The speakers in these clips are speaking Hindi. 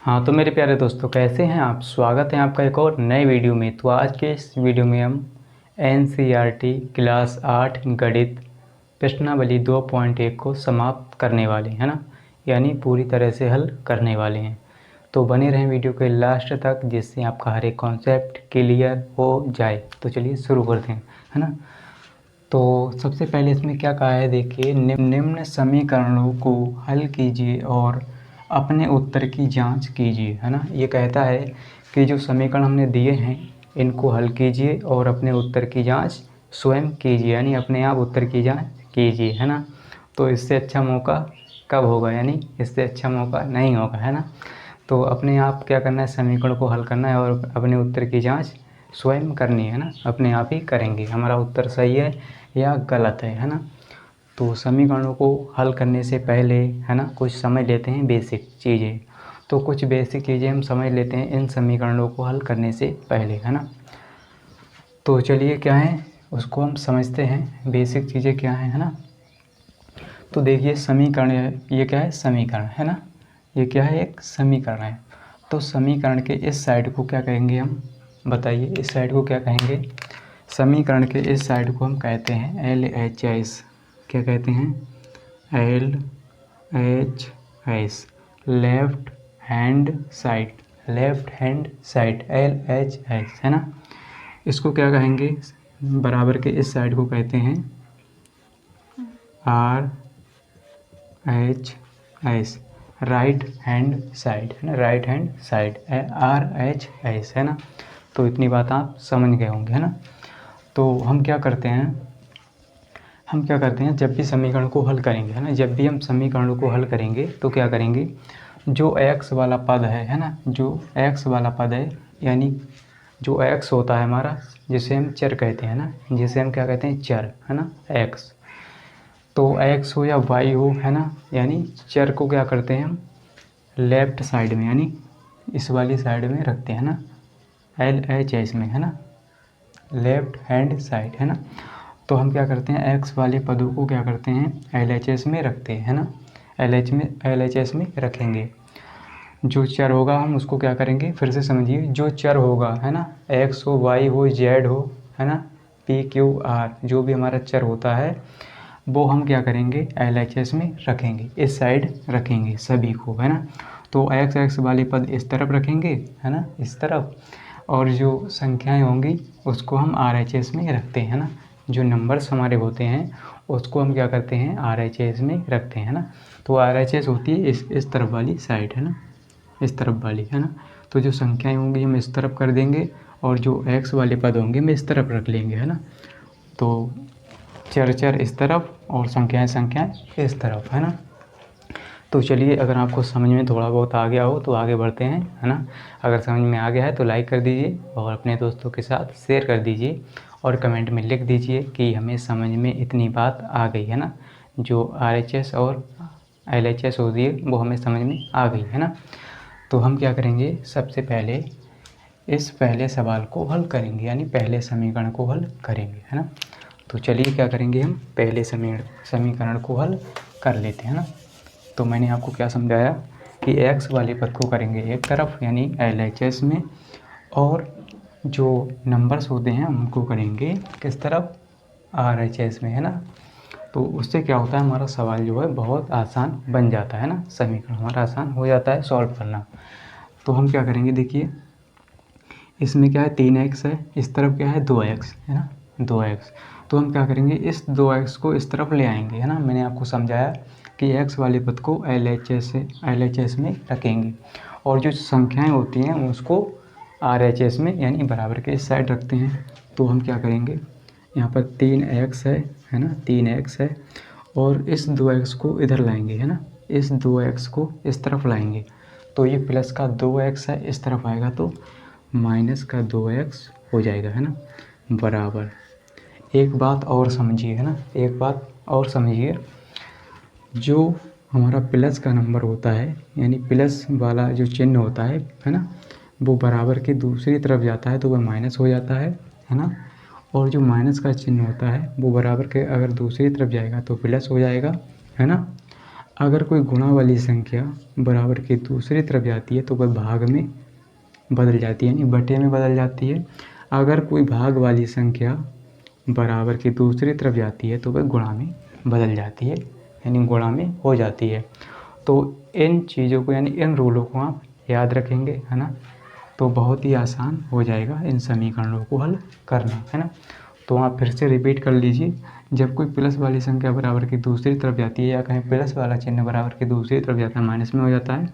हाँ तो मेरे प्यारे दोस्तों, कैसे हैं आप। स्वागत है आपका एक और नए वीडियो में। तो आज के इस वीडियो में हम एनसीईआरटी क्लास 8 गणित प्रश्नावली 2.1 को समाप्त करने वाले हैं ना, यानी पूरी तरह से हल करने वाले हैं। तो बने रहें वीडियो के लास्ट तक, जिससे आपका हर एक कॉन्सेप्ट क्लियर हो जाए। तो चलिए शुरू करते हैं, है ना। तो सबसे पहले इसमें क्या कहा है, देखिए, निम्न समीकरणों को हल कीजिए और अपने उत्तर की जांच कीजिए, है ना। ये कहता है कि जो समीकरण हमने दिए हैं इनको हल कीजिए और अपने उत्तर की जांच स्वयं कीजिए, यानी अपने आप उत्तर की जांच कीजिए, है ना। तो इससे अच्छा मौका कब होगा, यानी इससे अच्छा मौका नहीं होगा, है ना। तो अपने आप क्या करना है, समीकरण को हल करना है और अपने उत्तर की जांच स्वयं करनी है ना। अपने आप ही करेंगे हमारा उत्तर सही है या गलत है ना। तो समीकरणों को हल करने से पहले, है ना, कुछ समझ लेते हैं बेसिक चीज़ें। तो कुछ बेसिक चीज़ें हम समझ लेते हैं इन समीकरणों को हल करने से पहले, है ना। तो चलिए क्या है उसको हम समझते हैं, बेसिक चीज़ें क्या हैं, है ना। तो देखिए समीकरण ये क्या है, समीकरण, है ना। ये क्या है, एक समीकरण है। तो समीकरण के इस साइड को क्या कहेंगे हम, बताइए, इस साइड को क्या कहेंगे। समीकरण के इस साइड को हम कहते हैं LHS। क्या कहते हैं, LHS, left hand side, left hand side, LHS, है ना। इसको क्या कहेंगे, बराबर के इस साइड को कहते हैं RHS, राइट हैंड साइड, है ना, राइट हैंड साइड, RHS, है ना। तो इतनी बात आप समझ गए होंगे, है ना। तो हम क्या करते हैं, जब भी समीकरण को हल करेंगे, है ना, जब भी हम समीकरणों को हल करेंगे तो क्या करेंगे, जो x वाला पद है ना, जो x वाला पद है, यानी जो x होता है हमारा, जिसे हम चर कहते हैं ना, जिसे हम क्या कहते हैं, चर, है ना, x। तो x हो या y हो, है ना, यानी चर को क्या करते हैं हम लेफ्ट साइड में, यानी इस वाली साइड में रखते हैं ना, LHS में, है ना, लेफ्ट हैंड साइड, है ना। तो हम क्या करते हैं, x वाले पदों को क्या करते हैं, LHS में रखते हैं, है ना, LHS में रखेंगे। जो चर होगा हम उसको क्या करेंगे, फिर से समझिए, जो चर होगा, है ना, x हो, y हो, z हो, है ना, p q r, जो भी हमारा चर होता है वो हम क्या करेंगे, LHS में रखेंगे, इस साइड रखेंगे सभी को, है ना। तो x वाले पद इस तरफ रखेंगे, है ना, इस तरफ, और जो संख्याएं होंगी उसको हम RHS में रखते हैं ना। जो नंबर्स हमारे होते हैं उसको हम क्या करते हैं, RHS में रखते हैं ना। तो RHS होती है इस तरफ वाली साइड, है ना, इस तरफ वाली, है ना। तो जो संख्याएं होंगी हम इस तरफ कर देंगे और जो x वाले पद होंगे हम इस तरफ रख लेंगे, है ना। तो चर इस तरफ और संख्याएं इस तरफ, है ना। तो चलिए, अगर आपको समझ में थोड़ा बहुत आ गया हो तो आगे बढ़ते हैं, है ना। अगर समझ में आ गया है तो लाइक कर दीजिए और अपने दोस्तों के साथ शेयर कर दीजिए और कमेंट में लिख दीजिए कि हमें समझ में इतनी बात आ गई, है ना। जो RHS और LHS होती है वो हमें समझ में आ गई, है ना। तो हम क्या करेंगे, सबसे पहले इस पहले सवाल को हल करेंगे, यानी पहले समीकरण को हल करेंगे, है ना। तो चलिए क्या करेंगे, हम पहले समीकरण को हल कर लेते हैं ना। तो मैंने आपको क्या समझाया कि x वाले पद को करेंगे एक तरफ, यानी LHS में, और जो नंबर्स होते हैं उनको करेंगे किस तरफ, RHS में, है ना। तो उससे क्या होता है, हमारा सवाल जो है बहुत आसान बन जाता है ना, समीकरण हमारा आसान हो जाता है सॉल्व करना। तो हम क्या करेंगे, देखिए, इसमें क्या है 3x है, इस तरफ क्या है 2x, है ना, 2x। तो हम क्या करेंगे, इस 2x को इस तरफ ले आएंगे, है ना। मैंने आपको समझाया कि x वाले पद को LHS में रखेंगे और जो संख्याएं होती हैं उसको RHS में, यानी बराबर के इस साइड रखते हैं। तो हम क्या करेंगे, यहाँ पर 3x है ना, 3x है, और इस 2x को इधर लाएंगे, है ना, इस 2x को इस तरफ लाएंगे। तो ये प्लस का 2x है, इस तरफ आएगा तो माइनस का 2x हो जाएगा, है ना, बराबर। एक बात और समझिए, है ना, एक बात और समझिए, जो हमारा प्लस का नंबर होता है, यानी प्लस वाला जो चिन्ह होता है ना, वो बराबर के दूसरी तरफ जाता है तो वह माइनस हो जाता है ना। और जो माइनस का चिन्ह होता है वो बराबर के अगर दूसरी तरफ जाएगा तो प्लस हो जाएगा, है ना। अगर कोई गुणा वाली संख्या बराबर के दूसरी तरफ जाती है तो वह भाग में बदल जाती है, यानी बटे में बदल जाती है। अगर कोई भाग वाली संख्या बराबर की दूसरी तरफ जाती है तो वह गुणा में बदल जाती है, यानी गुणा में हो जाती है। तो इन चीज़ों को यानी इन रूलों को आप याद रखेंगे, है ना, तो बहुत ही आसान हो जाएगा इन समीकरणों को हल करना, है ना। तो आप फिर से रिपीट कर लीजिए। जब कोई प्लस वाली संख्या बराबर की दूसरी तरफ जाती है, या कहीं प्लस वाला चिन्ह बराबर की दूसरी तरफ जाता है माइनस में हो जाता है,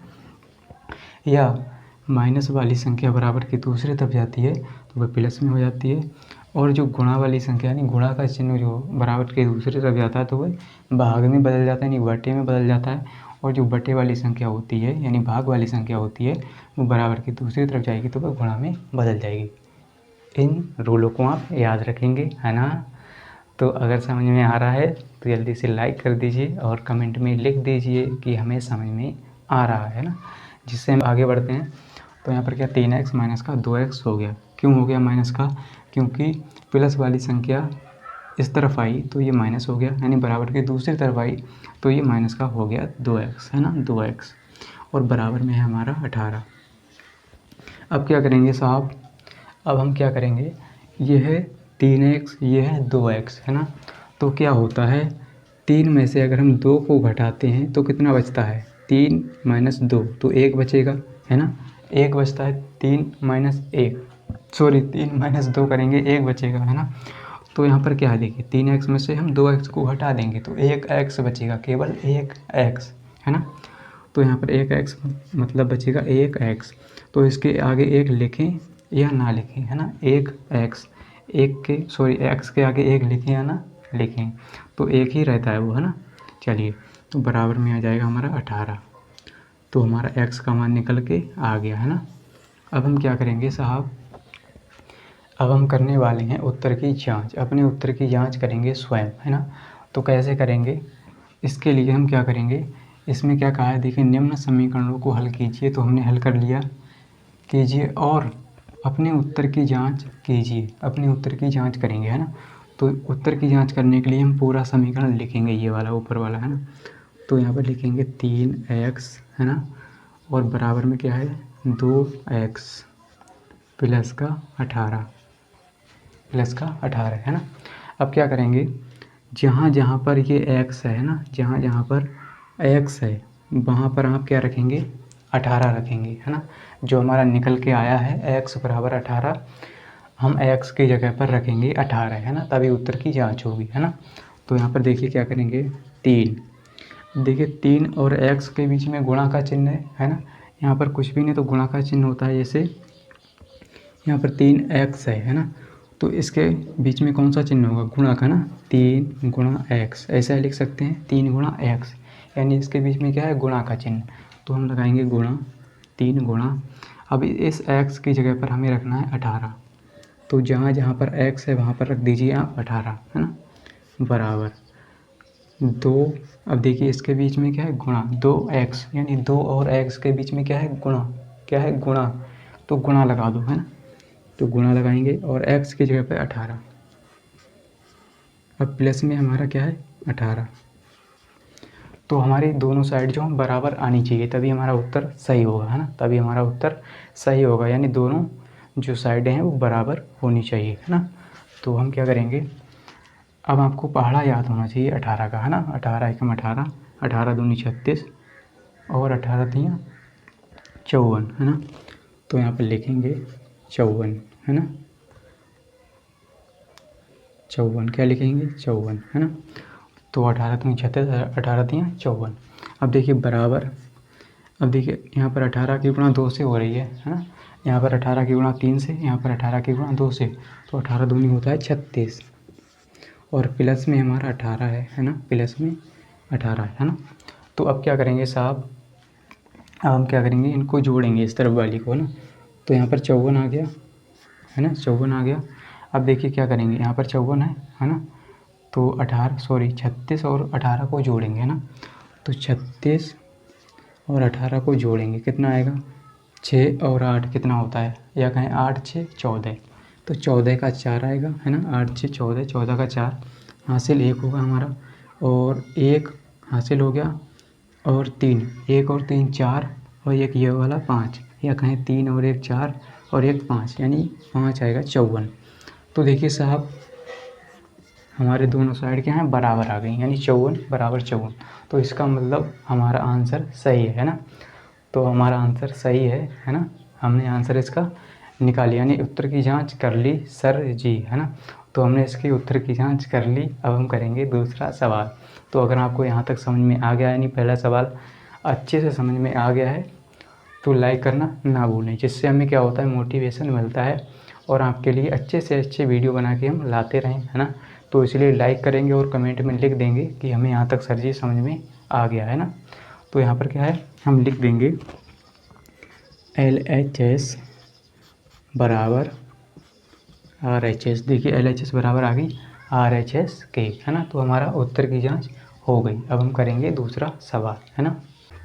या माइनस वाली संख्या बराबर की दूसरी तरफ जाती है तो वह प्लस में हो जाती है। और जो गुणा वाली संख्या यानी गुणा का चिन्ह जो बराबर के दूसरी तरफ जाता है तो वह भाग में बदल जाता है, यानी बटे में बदल जाता है। और जो बटे वाली संख्या होती है यानी भाग वाली संख्या होती है वो बराबर की दूसरी तरफ जाएगी तो वह गुणा में बदल जाएगी। इन रूलों को आप याद रखेंगे, है ना। तो अगर समझ में आ रहा है तो जल्दी से लाइक कर दीजिए और कमेंट में लिख दीजिए कि हमें समझ में आ रहा है ना, जिससे हम आगे बढ़ते हैं। तो यहाँ पर क्या 3x माइनस का 2x हो गया। क्यों हो गया माइनस का? क्योंकि प्लस वाली संख्या इस तरफ आई तो ये माइनस हो गया, यानी बराबर की दूसरी तरफ आई तो ये माइनस का हो गया 2x, है ना, 2x। और बराबर में है हमारा 18। अब क्या करेंगे साहब? अब हम क्या करेंगे, ये है 3x, ये है 2x, है ना। तो क्या होता है, 3 में से अगर हम 2 को घटाते हैं तो कितना बचता है? 3 माइनस 2 तो 1 बचेगा, है ना। 1 बचता है, 3 माइनस 1 सॉरी 3 माइनस 2 करेंगे 1 बचेगा, है ना। तो यहाँ पर क्या है देखिए, 3x में से हम 2x को हटा देंगे तो 1x बचेगा, केवल 1x, है ना। तो यहाँ पर 1x मतलब बचेगा 1x। तो इसके आगे 1 लिखें या ना लिखें, है ना, 1x, x के आगे 1 लिखें या ना लिखें तो 1 ही रहता है वो, है ना। चलिए, तो बराबर में आ जाएगा हमारा 18। तो हमारा x का मान निकल के आ गया, है ना। अब हम क्या करेंगे साहब, अब हम करने वाले हैं उत्तर की जांच। अपने उत्तर की जांच करेंगे स्वयं, है ना। तो कैसे करेंगे, इसके लिए हम क्या करेंगे, इसमें क्या कहा है देखिए, निम्न समीकरणों को हल कीजिए। तो हमने हल कर लिया, कीजिए और अपने उत्तर की जांच कीजिए। अपने उत्तर की जांच करेंगे, है ना। तो उत्तर की जांच करने के लिए हम पूरा समीकरण लिखेंगे, ये वाला ऊपर वाला, है ना। तो यहाँ पर लिखेंगे 3x, है ना, और बराबर में क्या है 2x प्लस का 18, प्लस का 18, है ना। अब क्या करेंगे, जहाँ जहाँ पर ये x है ना, जहाँ जहाँ पर x है वहाँ पर आप क्या रखेंगे, 18 रखेंगे, है ना। जो हमारा निकल के आया है x बराबर 18, हम x की जगह पर रखेंगे 18, है ना, तभी उत्तर की जांच होगी, है ना। तो यहाँ पर देखिए क्या करेंगे, 3, देखिए 3 और x के बीच में गुणा का चिन्ह है ना। यहाँ पर कुछ भी नहीं तो गुणा का चिन्ह होता है, जैसे यहाँ पर 3x है ना। तो इसके बीच में कौन सा चिन्ह होगा, गुणा का ना, 3 गुणा x, ऐसा लिख सकते हैं 3 गुणा x, यानी इसके बीच में क्या है, गुणा का चिन्ह। तो हम लगाएंगे गुणा, 3 गुणा, अब इस x की जगह पर हमें रखना है 18। तो जहाँ जहाँ पर x है वहाँ पर रख दीजिए आप 18, है ना, बराबर 2। अब देखिए इसके बीच में क्या है, गुणा, 2x, यानी 2 और x के बीच में क्या है, गुणा, क्या है, गुणा। तो गुणा लगा दो, है ना। तो गुणा लगाएंगे और x की जगह पे 18। अब प्लस में हमारा क्या है, 18। तो हमारी दोनों साइड जो बराबर आनी चाहिए, तभी हमारा उत्तर सही होगा, है ना, तभी हमारा उत्तर सही होगा, यानी दोनों जो साइडें हैं वो बराबर होनी चाहिए, है ना। तो हम क्या करेंगे, अब आपको पहाड़ा याद होना चाहिए 18 का, है ना। 18 एकम 18, 18 दूनी 36 और 18 तियाँ 54, है ना। तो यहाँ पर लिखेंगे 54, है ना, 54, क्या लिखेंगे, 54, है ना। तो 18 तियाँ 36, 18 तियाँ 54। अब देखिए बराबर, अब देखिए यहाँ पर 18 की गुणा 2 से हो रही है ना। यहाँ पर 18 की गुणा 3 से, यहाँ पर 18 की गुणा 2 से, तो 18 दूनी होता है 36 और प्लस में हमारा 18 है ना, प्लस में 18 है ना। तो अब क्या करेंगे साहब, अब हम क्या करेंगे, इनको जोड़ेंगे इस तरफ वाली को ना। तो यहाँ पर 54 आ गया, है ना, 54 आ गया। अब देखिए क्या करेंगे, यहाँ पर 54 है ना। तो 36 और 18 को जोड़ेंगे, है ना। तो 36 और 18 को जोड़ेंगे, कितना आएगा, 6 और 8 कितना होता है, या कहें 8 6 14, तो 14 का 4 आएगा, है ना। 8 6 14, 14 का 4, हासिल 1 होगा हमारा, और 1 हासिल हो गया और 3, 1 और 3 4 और एक ये वाला 5, या कहें 3 और 1 4 और एक 5, यानी 5 आएगा 54। तो देखिए साहब हमारे दोनों साइड क्या हैं, बराबर आ गई, यानी 54 बराबर 54। तो इसका मतलब हमारा आंसर सही है ना। तो हमारा आंसर सही है ना। हमने आंसर इसका निकाल लिया, यानी उत्तर की जांच कर ली सर जी, है ना। तो हमने इसके उत्तर की जांच कर ली। अब हम करेंगे दूसरा सवाल। तो अगर आपको यहाँ तक समझ में आ गया, यानी पहला सवाल अच्छे से समझ में आ गया है, तो लाइक करना ना भूलें, जिससे हमें क्या होता है, मोटिवेशन मिलता है और आपके लिए अच्छे से अच्छे वीडियो बना के हम लाते रहें, है ना। तो इसलिए लाइक करेंगे और कमेंट में लिख देंगे कि हमें यहाँ तक सर जी समझ में आ गया, है ना। तो यहाँ पर क्या है, हम लिख देंगे LHS बराबर RHS। देखिए LHS बराबर आ गई RHS के, है ना। तो हमारा उत्तर की जांच हो गई। अब हम करेंगे दूसरा सवाल, है ना।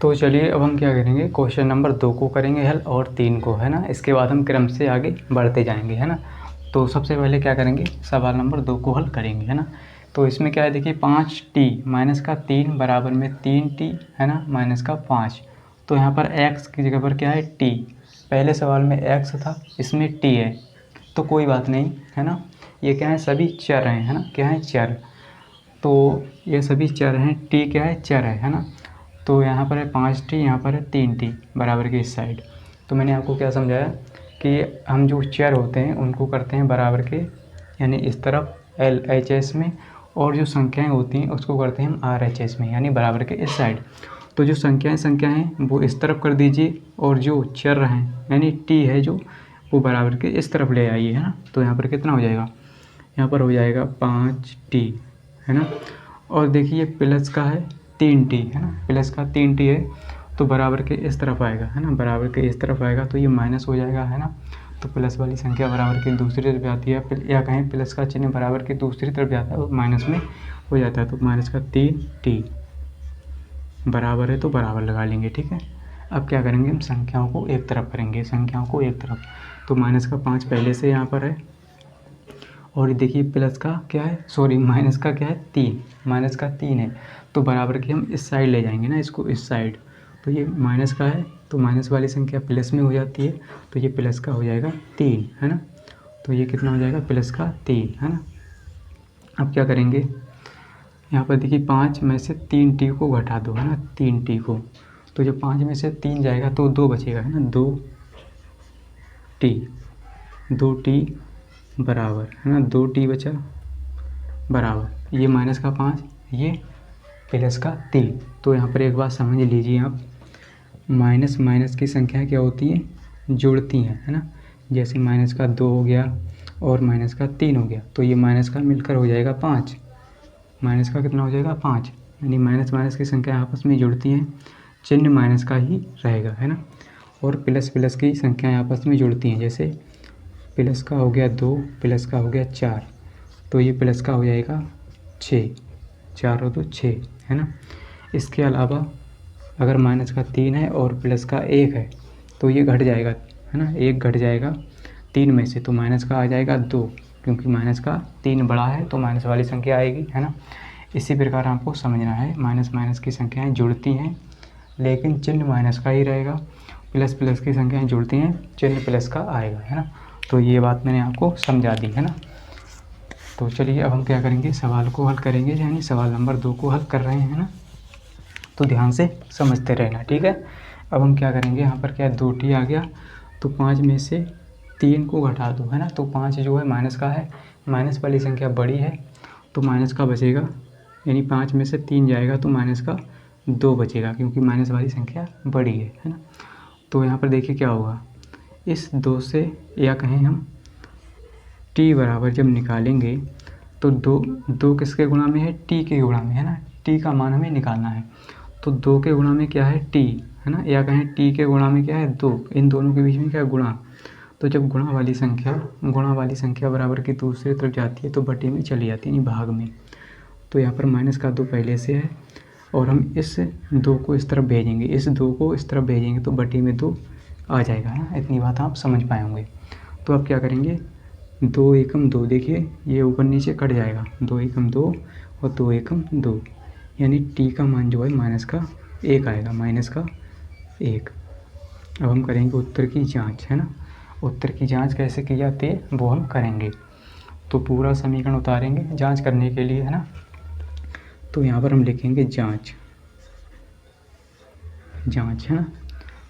तो चलिए अब हम क्या करेंगे, क्वेश्चन नंबर 2 को करेंगे हल और 3 को, है ना। इसके बाद हम क्रम से आगे बढ़ते जाएंगे, है ना। तो सबसे पहले क्या करेंगे, सवाल नंबर 2 को हल करेंगे, है ना। तो इसमें क्या है, देखिए 5t माइनस का 3 बराबर में 3t, है ना, माइनस का 5। तो यहाँ पर x की जगह पर क्या है, t। पहले सवाल में x था, इसमें t है, तो कोई बात नहीं, है ना। ये क्या है, सभी चर हैं, है ना, क्या है, चर। तो ये सभी चर हैं, t क्या है, चर है ना। तो यहाँ पर है 5t, यहाँ पर है 3t बराबर के इस साइड। तो मैंने आपको क्या समझाया कि हम जो चर होते हैं उनको करते हैं बराबर के, यानी इस तरफ LHS में, और जो संख्याएं होती हैं उसको करते हैं हम RHS में, यानी बराबर के इस साइड। तो जो संख्याएं वो इस तरफ कर दीजिए, और जो चर हैं यानी t है जो, वो बराबर के इस तरफ ले आइए, है ना। तो यहाँ पर कितना हो जाएगा, यहाँ पर हो जाएगा 5t, है ना। और देखिए प्लस का है 3t, है ना, प्लस का 3t है, तो बराबर के इस तरफ आएगा, है ना, बराबर के इस तरफ आएगा, तो ये माइनस हो जाएगा, है ना। तो प्लस वाली संख्या बराबर के दूसरी तरफ जाती है, या कहें प्लस का चिन्ह बराबर के दूसरी तरफ जाता है और माइनस में हो जाता है। तो माइनस का 3t बराबर है, तो बराबर लगा लेंगे, ठीक है। अब क्या करेंगे, हम संख्याओं को एक तरफ करेंगे, संख्याओं को एक तरफ। तो माइनस का 5 पहले से यहाँ पर है, और देखिए प्लस का क्या है, सॉरी माइनस का क्या है, 3, माइनस का 3 है, तो बराबर के हम इस साइड ले जाएंगे ना, इसको इस साइड। तो ये माइनस का है, तो माइनस वाली संख्या प्लस में हो जाती है, तो ये प्लस का हो जाएगा 3, है ना। तो ये कितना हो जाएगा, प्लस का 3, है ना। अब क्या करेंगे, यहाँ पर देखिए 5 में से 3t को घटा दो, है ना, 3t को। तो जब 5 में से 3 जाएगा तो 2 बचेगा, है ना, 2t बराबर, है ना, 2t बचा बराबर, ये माइनस का 5, ये प्लस का 3। तो यहाँ पर एक बात समझ लीजिए आप, माइनस माइनस की संख्या क्या होती है, जुड़ती हैं, है ना। जैसे माइनस का 2 हो गया और माइनस का 3 हो गया, तो ये माइनस का मिलकर हो जाएगा 5, माइनस का कितना हो जाएगा 5, यानी माइनस माइनस की संख्या आपस में जुड़ती हैं, चिन्ह माइनस का ही रहेगा, है ना। और प्लस प्लस की संख्याएं आपस में जुड़ती हैं, जैसे प्लस का हो गया 2, प्लस का हो गया 4, तो ये प्लस का हो जाएगा 6, 4 और 2 6, है ना। इसके अलावा अगर माइनस का 3 है और प्लस का 1 है, तो ये घट जाएगा, है ना, 1 घट जाएगा 3 में से, तो माइनस का आ जाएगा 2, क्योंकि माइनस का 3 बड़ा है तो माइनस वाली संख्या आएगी, है ना। इसी प्रकार आपको समझना है, माइनस माइनस की संख्याएँ जुड़ती हैं लेकिन चिन्ह माइनस का ही रहेगा, प्लस प्लस की संख्याएँ जुड़ती हैं, चिन्ह प्लस का आएगा, है ना। तो ये बात मैंने आपको समझा दी, है ना। तो चलिए अब हम क्या करेंगे, सवाल को हल करेंगे, यानी सवाल नंबर 2 को हल कर रहे हैं ना, तो ध्यान से समझते रहना, ठीक है। अब हम क्या करेंगे, यहाँ पर क्या 2t आ गया, तो 5 में से 3 को घटा दो, है ना। तो 5 जो है माइनस का है, माइनस वाली संख्या बड़ी है, तो माइनस का बचेगा, यानी 5 में से 3 जाएगा तो माइनस का 2 बचेगा, क्योंकि माइनस वाली संख्या बड़ी है ना। तो यहाँ पर देखिए क्या होगा, इस 2 से, या कहें हम t बराबर जब निकालेंगे तो 2 किसके गुणा में है, t के गुणा में, है ना। t का मान हमें निकालना है, तो 2 के गुणा में क्या है, t, है ना, या कहें t के गुणा में क्या है 2, इन दोनों के बीच में क्या है, गुणा। तो जब गुणा वाली संख्या बराबर की दूसरी तरफ जाती है तो बटे में चली जाती है, यानी भाग में। तो यहाँ पर माइनस का 2 पहले से है, और हम इस 2 को इस तरफ भेजेंगे, इस 2 को इस तरफ भेजेंगे तो बटे में 2 आ जाएगा, है ना। इतनी बात आप समझ पाएंगे। तो अब क्या करेंगे, 2 एकम 2, देखिए ये ऊपर नीचे कट जाएगा, 2 एकम 2 और 2 एकम 2, यानी t का मान जो है माइनस का 1 आएगा, माइनस का 1। अब हम करेंगे उत्तर की जांच, है ना। उत्तर की जांच कैसे की जाती है वो हम करेंगे। तो पूरा समीकरण उतारेंगे जांच करने के लिए, है ना। तो यहाँ पर हम लिखेंगे जांच, जांच, है ना।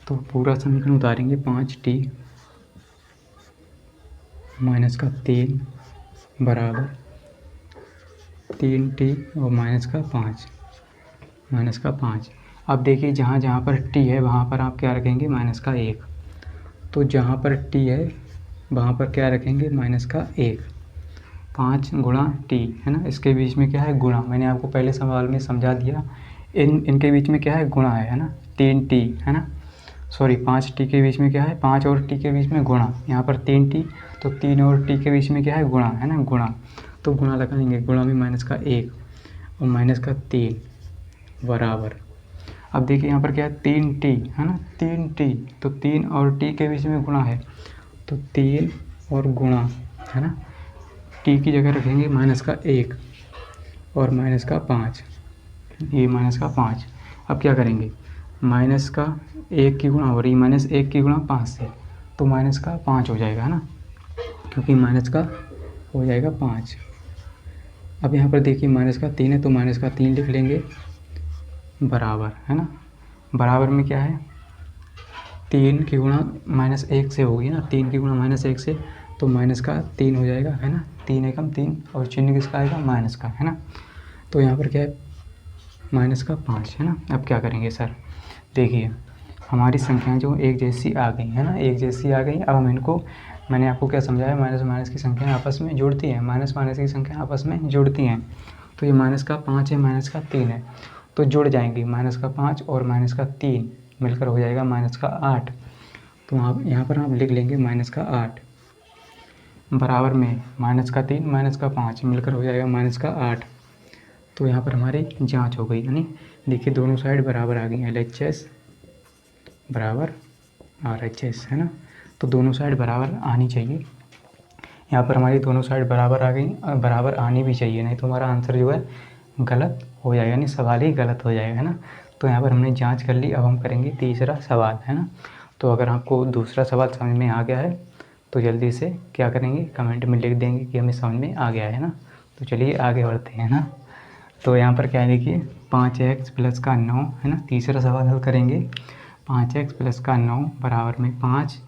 तो पूरा समीकरण उतारेंगे, 5t माइनस का 3 बराबर 3t और माइनस का 5, माइनस का 5। अब देखिए जहाँ जहाँ पर t है वहाँ पर आप क्या रखेंगे, माइनस का 1। तो जहाँ पर t है वहाँ पर क्या रखेंगे, माइनस का 1। 5 गुणा t, है ना। इसके बीच में क्या है, गुणा। मैंने आपको पहले सवाल में समझा दिया, इनके बीच में क्या है, गुणा है ना। 3t, है ना। सॉरी, 5t के बीच में क्या है, 5 और t के बीच में गुणा। यहाँ पर 3t, तो 3 और t के बीच में क्या है, गुणा, है ना, गुणा। तो गुणा लगाएंगे, गुणा में माइनस का 1 और माइनस का 3 बराबर। अब देखिए यहाँ पर क्या है, 3t, है ना, 3t। तो 3 और t के बीच में गुणा है, तो 3 और गुणा, है ना। t की जगह रखेंगे माइनस का 1 और माइनस का 5, ये माइनस का 5। अब क्या करेंगे, माइनस का 1 की गुणा हो रही, माइनस 1 की गुणा 5 से, तो माइनस का 5 हो जाएगा, है ना, क्योंकि माइनस का हो जाएगा 5। अब यहाँ पर देखिए माइनस का 3 है, तो माइनस का 3 लिख लेंगे बराबर, है ना। बराबर में क्या है, 3 की गुणा माइनस 1 से होगी ना, 3 की गुणा माइनस 1 से, तो माइनस का 3 हो जाएगा, है ना। 3 एकम 3 और चिन्ह किसका आएगा, माइनस का, है ना। तो यहाँ पर क्या है, माइनस का 5, है ना। अब क्या करेंगे सर, देखिए हमारी संख्याएं जो एक जैसी आ गई, है ना, एक जैसी आ गई। अब हम इनको, मैंने आपको क्या समझाया, माइनस माइनस की संख्याएं आपस में जुड़ती हैं, माइनस माइनस की संख्याएं आपस में जुड़ती हैं। तो ये माइनस का 5 है, माइनस का 3 है, तो जुड़ जाएंगी। माइनस का 5 और माइनस का 3 मिलकर हो जाएगा माइनस का 8। तो आप यहाँ पर आप लिख लेंगे माइनस का 8 बराबर में माइनस का 3 माइनस का 5 मिलकर हो जाएगा माइनस का 8। तो यहाँ पर हमारी जांच हो गई, यानी देखिए दोनों साइड बराबर आ गई, LHS बराबर RHS, है ना। तो दोनों साइड बराबर आनी चाहिए। यहाँ पर हमारी दोनों साइड बराबर आ गई और बराबर आनी भी चाहिए, नहीं तो हमारा आंसर जो है गलत हो जाएगा, यानी सवाल ही गलत हो जाएगा, है ना। तो यहाँ पर हमने जांच कर ली। अब हम करेंगे तीसरा सवाल, है ना। तो अगर आपको दूसरा सवाल समझ में आ गया है तो जल्दी से क्या करेंगे, कमेंट में लिख देंगे कि हमें समझ में आ गया है ना। तो चलिए आगे बढ़ते हैं ना। तो यहाँ पर क्या है, देखिए 5x प्लस का 9, है ना। तीसरा सवाल हल करेंगे, 5x प्लस का 9 बराबर में 5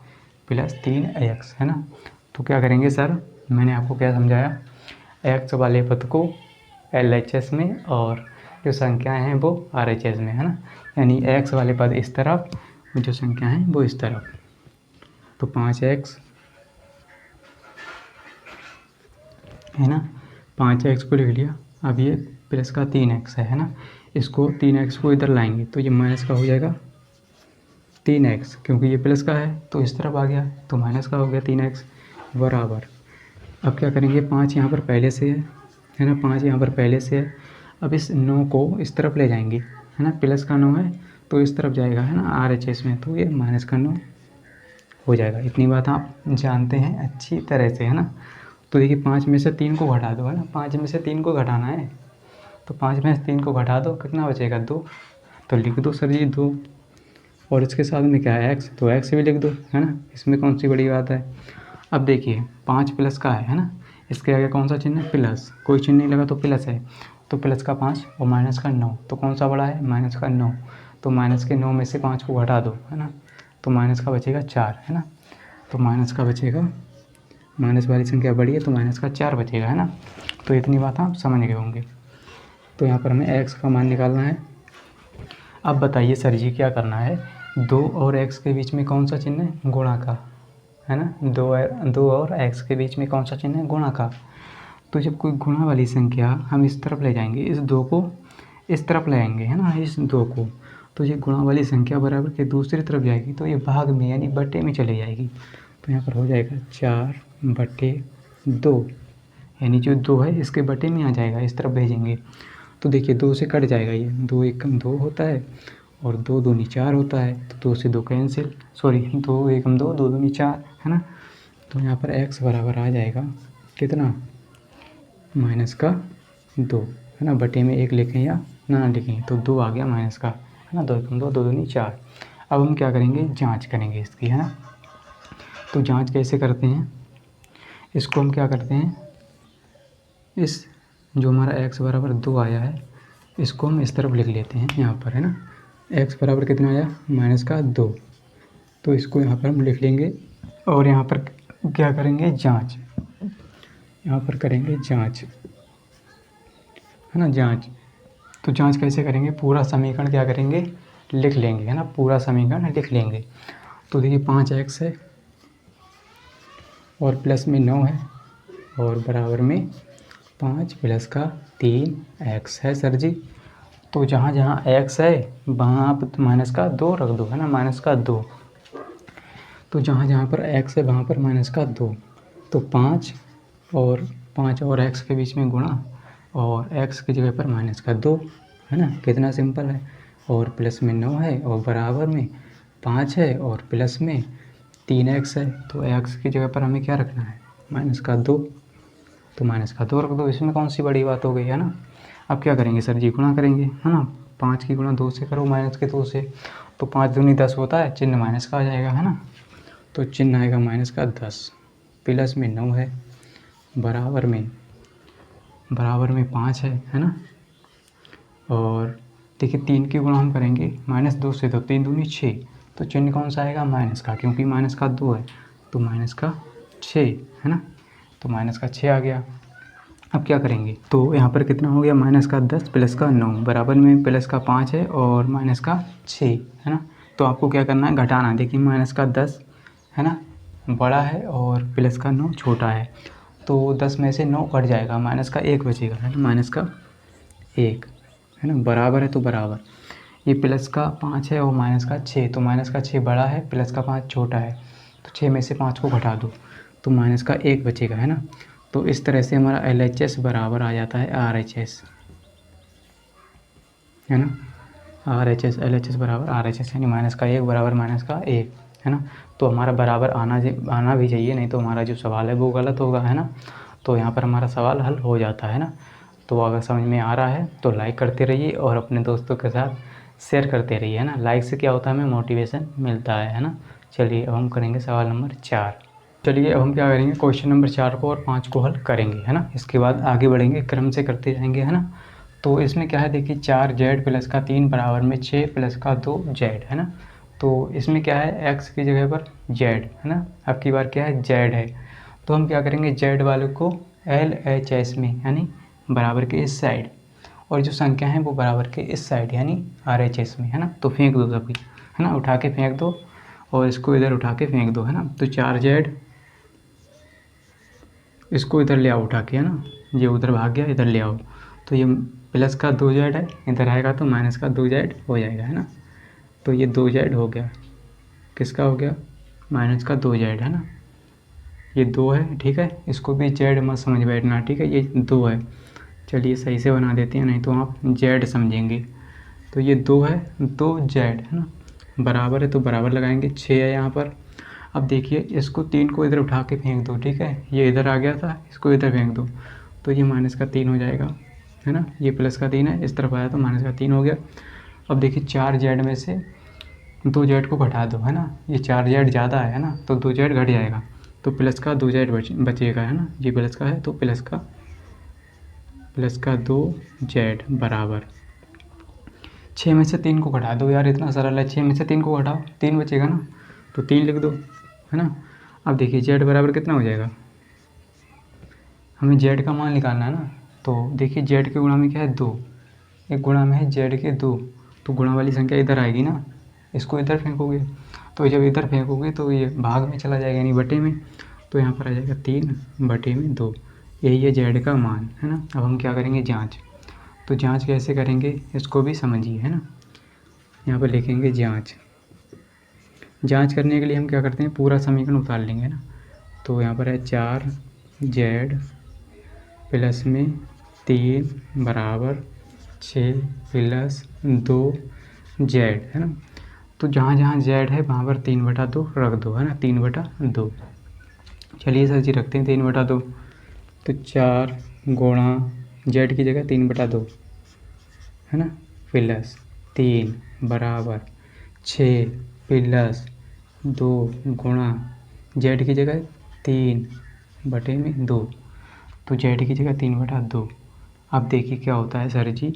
प्लस 3x, है ना। तो क्या करेंगे सर, मैंने आपको क्या समझाया, x वाले पद को LHS में और जो संख्याएं हैं वो RHS में, है ना। यानी x वाले पद इस तरफ, जो संख्या हैं वो इस तरफ। तो 5x, है ना, 5x को लिख लिया। अब ये प्लस का 3x है ना। इसको 3x को इधर लाएंगे तो ये माइनस का हो जाएगा 3x, क्योंकि ये प्लस का है तो इस तरफ आ गया, तो माइनस का हो गया 3x बराबर। अब क्या करेंगे, 5 यहाँ पर पहले से है ना, 5 यहाँ पर पहले से है। अब इस 9 को इस तरफ ले जाएंगे, है ना, प्लस का 9 है तो इस तरफ जाएगा, है ना, RHS में, तो ये माइनस का 9 हो जाएगा। इतनी बात आप जानते हैं अच्छी तरह से, है ना। तो देखिए 5 में से 3 को घटा दो, है ना, 5 में से 3 को घटाना है, तो 5 में से 3 को घटा दो, कितना बचेगा, 2। तो लिख दो सर जी 2, और इसके साथ में क्या है, x, तो x भी लिख दो, है ना, इसमें कौन सी बड़ी बात है। अब देखिए 5 प्लस का है ना, इसके आगे कौन सा चिन्ह है, प्लस, कोई चिन्ह नहीं लगा तो प्लस है, तो प्लस का 5 और माइनस का 9, तो कौन सा बड़ा है, माइनस का 9। तो माइनस के 9 में से 5 को घटा दो, है ना, तो माइनस का बचेगा 4, है ना। तो माइनस का बचेगा, माइनस वाली संख्या बड़ी है तो माइनस का 4 बचेगा, है ना। तो इतनी बात आप समझ गए होंगे। तो यहाँ पर हमें x का मान निकालना है। अब बताइए सर जी क्या करना है, 2 और x के बीच में कौन सा चिन्ह है, गुणा का, है ना। 2 और x के बीच में कौन सा चिन्ह है, गुणा का। तो जब कोई गुणा वाली संख्या हम इस तरफ ले जाएंगे, इस 2 को इस तरफ ले आएंगे, है ना, इस 2 को, तो ये गुणा वाली संख्या बराबर के दूसरी तरफ जाएगी, तो ये भाग में यानी बटे में चली जाएगी। तो यहाँ पर हो जाएगा 4/2, यानी जो 2 है इसके बटे में आ जाएगा, इस तरफ भेजेंगे। तो देखिए 2 से कट जाएगा, ये 2 एकम 2 होता है और 2 दूनी 4 होता है, तो 2 से 2 कैंसिल, सॉरी 2 एकम 2, 2 दूनी 4, है ना। तो यहाँ पर x बराबर आ जाएगा कितना, माइनस का 2, है ना, बटे में 1 लिखें या ना लिखें, तो 2 आ गया माइनस का, है ना, 2 एकम 2, 2 दूनी 4। अब हम क्या करेंगे, जांच करेंगे इसकी, है ना। तो जांच कैसे करते हैं, इसको हम क्या करते हैं, इस जो हमारा x बराबर 2 आया है इसको हम इस तरफ लिख लेते हैं यहाँ पर, है ना। x बराबर कितना आया, -2। तो इसको यहाँ पर हम लिख लेंगे और यहाँ पर क्या करेंगे, जांच, यहाँ पर करेंगे जांच, है ना, जांच। तो जांच कैसे करेंगे, पूरा समीकरण क्या करेंगे, लिख लेंगे, है ना, पूरा समीकरण लिख लेंगे। तो देखिए 5x है और प्लस में 9 है और बराबर में 5 प्लस का 3x है सर जी। तो जहाँ जहाँ x है वहाँ आप माइनस का 2 रख दो, है ना, -2। तो जहाँ जहाँ पर x है वहाँ पर -2। तो 5 और x के बीच में गुणा और x की जगह पर -2, है ना, कितना सिंपल है। और प्लस में 9 है और बराबर में 5 है और प्लस में 3x है। तो x की जगह पर हमें क्या रखना है, -2। तो -2 रख दो, इसमें कौन सी बड़ी बात हो गई, है ना। अब क्या करेंगे सर जी, गुणा करेंगे, है ना। 5 की गुणा 2 से करो, -2 से। तो 5 दूनी 10 होता है, चिन्ह माइनस का आ जाएगा, है ना। तो चिन्ह आएगा -10, प्लस में 9 है, बराबर में 5 है ना। और देखिए 3 की गुणा हम करेंगे -2 से, तो 3 दूनी 6। तो चिन्ह कौन सा आएगा, माइनस का, क्योंकि -2 है तो -6, है ना। तो -6 आ गया। अब क्या करेंगे, तो यहाँ पर कितना हो गया, -10 प्लस का 9, बराबर में प्लस का 5 है और -6, है ना। तो आपको क्या करना है, घटाना। देखिए -10 है ना बड़ा है और प्लस का 9 छोटा है। तो 10 में से 9 कट जाएगा, -1 बचेगा, है ना, -1, है ना, बराबर है तो बराबर। ये प्लस का 5 है और -6, तो -6 बड़ा है, प्लस का 5 छोटा है। तो 6 में से 5 को घटा दो तो -1 बचेगा, है ना। तो इस तरह से हमारा LHS बराबर आ जाता है RHS, है ना, RHS, LHS बराबर RHS, यानी -1 बराबर -1, है ना। तो हमारा बराबर आना भी चाहिए, नहीं तो हमारा जो सवाल है वो गलत होगा, है ना। तो यहाँ पर हमारा सवाल हल हो जाता है ना। तो अगर समझ में आ रहा है तो लाइक करते रहिए और अपने दोस्तों के साथ शेयर करते रहिए, है ना। लाइक से क्या होता है, हमें मोटिवेशन मिलता है ना। चलिए अब हम करेंगे सवाल नंबर 4। चलिए अब हम क्या करेंगे, क्वेश्चन नंबर 4 को और 5 को हल करेंगे, है ना। इसके बाद आगे बढ़ेंगे, क्रम से करते जाएंगे, है ना। तो इसमें क्या है, देखिए 4z प्लस का 3 बराबर में 6 प्लस का 2z, है ना। तो इसमें क्या है, x की जगह पर z, है ना। अब की बार क्या है, z है। तो हम क्या करेंगे, z वाले को LHS में यानी बराबर के इस साइड, और जो संख्या है वो बराबर के इस साइड यानी RHS में, है ना। तो फेंक दो सभी, है ना, उठा के फेंक दो और इसको इधर उठा के फेंक दो, है ना। तो 4z इसको इधर ले आओ उठा के, है ना, ये उधर भाग गया, इधर ले आओ। तो ये प्लस का 2z है, इधर आएगा तो माइनस का 2z हो जाएगा, है ना। तो ये 2z हो गया, किसका हो गया, माइनस का 2z, है ना। ये 2 है, ठीक है, इसको भी z मत समझ बैठना, ठीक है, ये 2 है। चलिए सही से बना देते हैं, नहीं तो आप z समझेंगे। तो ये 2 है, 2z, है ना, बराबर है तो बराबर लगाएंगे, 6 है यहाँ पर। अब देखिए इसको 3 को इधर उठा के फेंक दो, ठीक है, ये इधर आ गया था, इसको इधर फेंक दो तो ये -3 हो जाएगा, है ना। ये प्लस का 3 है, इस तरफ आया तो -3 हो गया। अब देखिए 4z में से 2z को घटा दो, है ना, ये 4z ज़्यादा है ना, तो 2z घट जाएगा तो प्लस का 2z बचेगा, है ना। ये प्लस का है तो प्लस का 2z बराबर 6 में से 3 को घटा दो, यार इतना सरल है, 6 में से 3 को घटाओ, 3 बचेगा ना, तो 3 लिख दो, है ना। अब देखिए z बराबर कितना हो जाएगा, हमें z का मान निकालना है ना। तो देखिए z के गुणा में क्या है, 2, एक गुणा में है z के 2, तो गुणा वाली संख्या इधर आएगी ना, इसको इधर फेंकोगे तो जब इधर फेंकोगे तो ये भाग में चला जाएगा यानी बटे में, तो यहाँ पर आ जाएगा 3/2, यही है z का मान, है ना। अब हम क्या करेंगे, जाँच। तो जाँच कैसे करेंगे इसको भी समझिए, है ना। यहाँ पर लिखेंगे जाँच। जांच करने के लिए हम क्या करते हैं, पूरा समीकरण उतार लेंगे ना। तो यहाँ पर है 4z प्लस में 3 बराबर 6 प्लस 2z, है ना। तो जहाँ जहाँ z है वहाँ पर 3/2 रख दो, है ना, 3/2। चलिए सर जी रखते हैं 3/2। तो 4 गुणा z की जगह 3/2, है ना, प्लस 3 बराबर 6 प्लस 2 गुणा जेड की जगह 3/2, तो जेड की जगह 3/2। अब देखिए क्या होता है सर जी,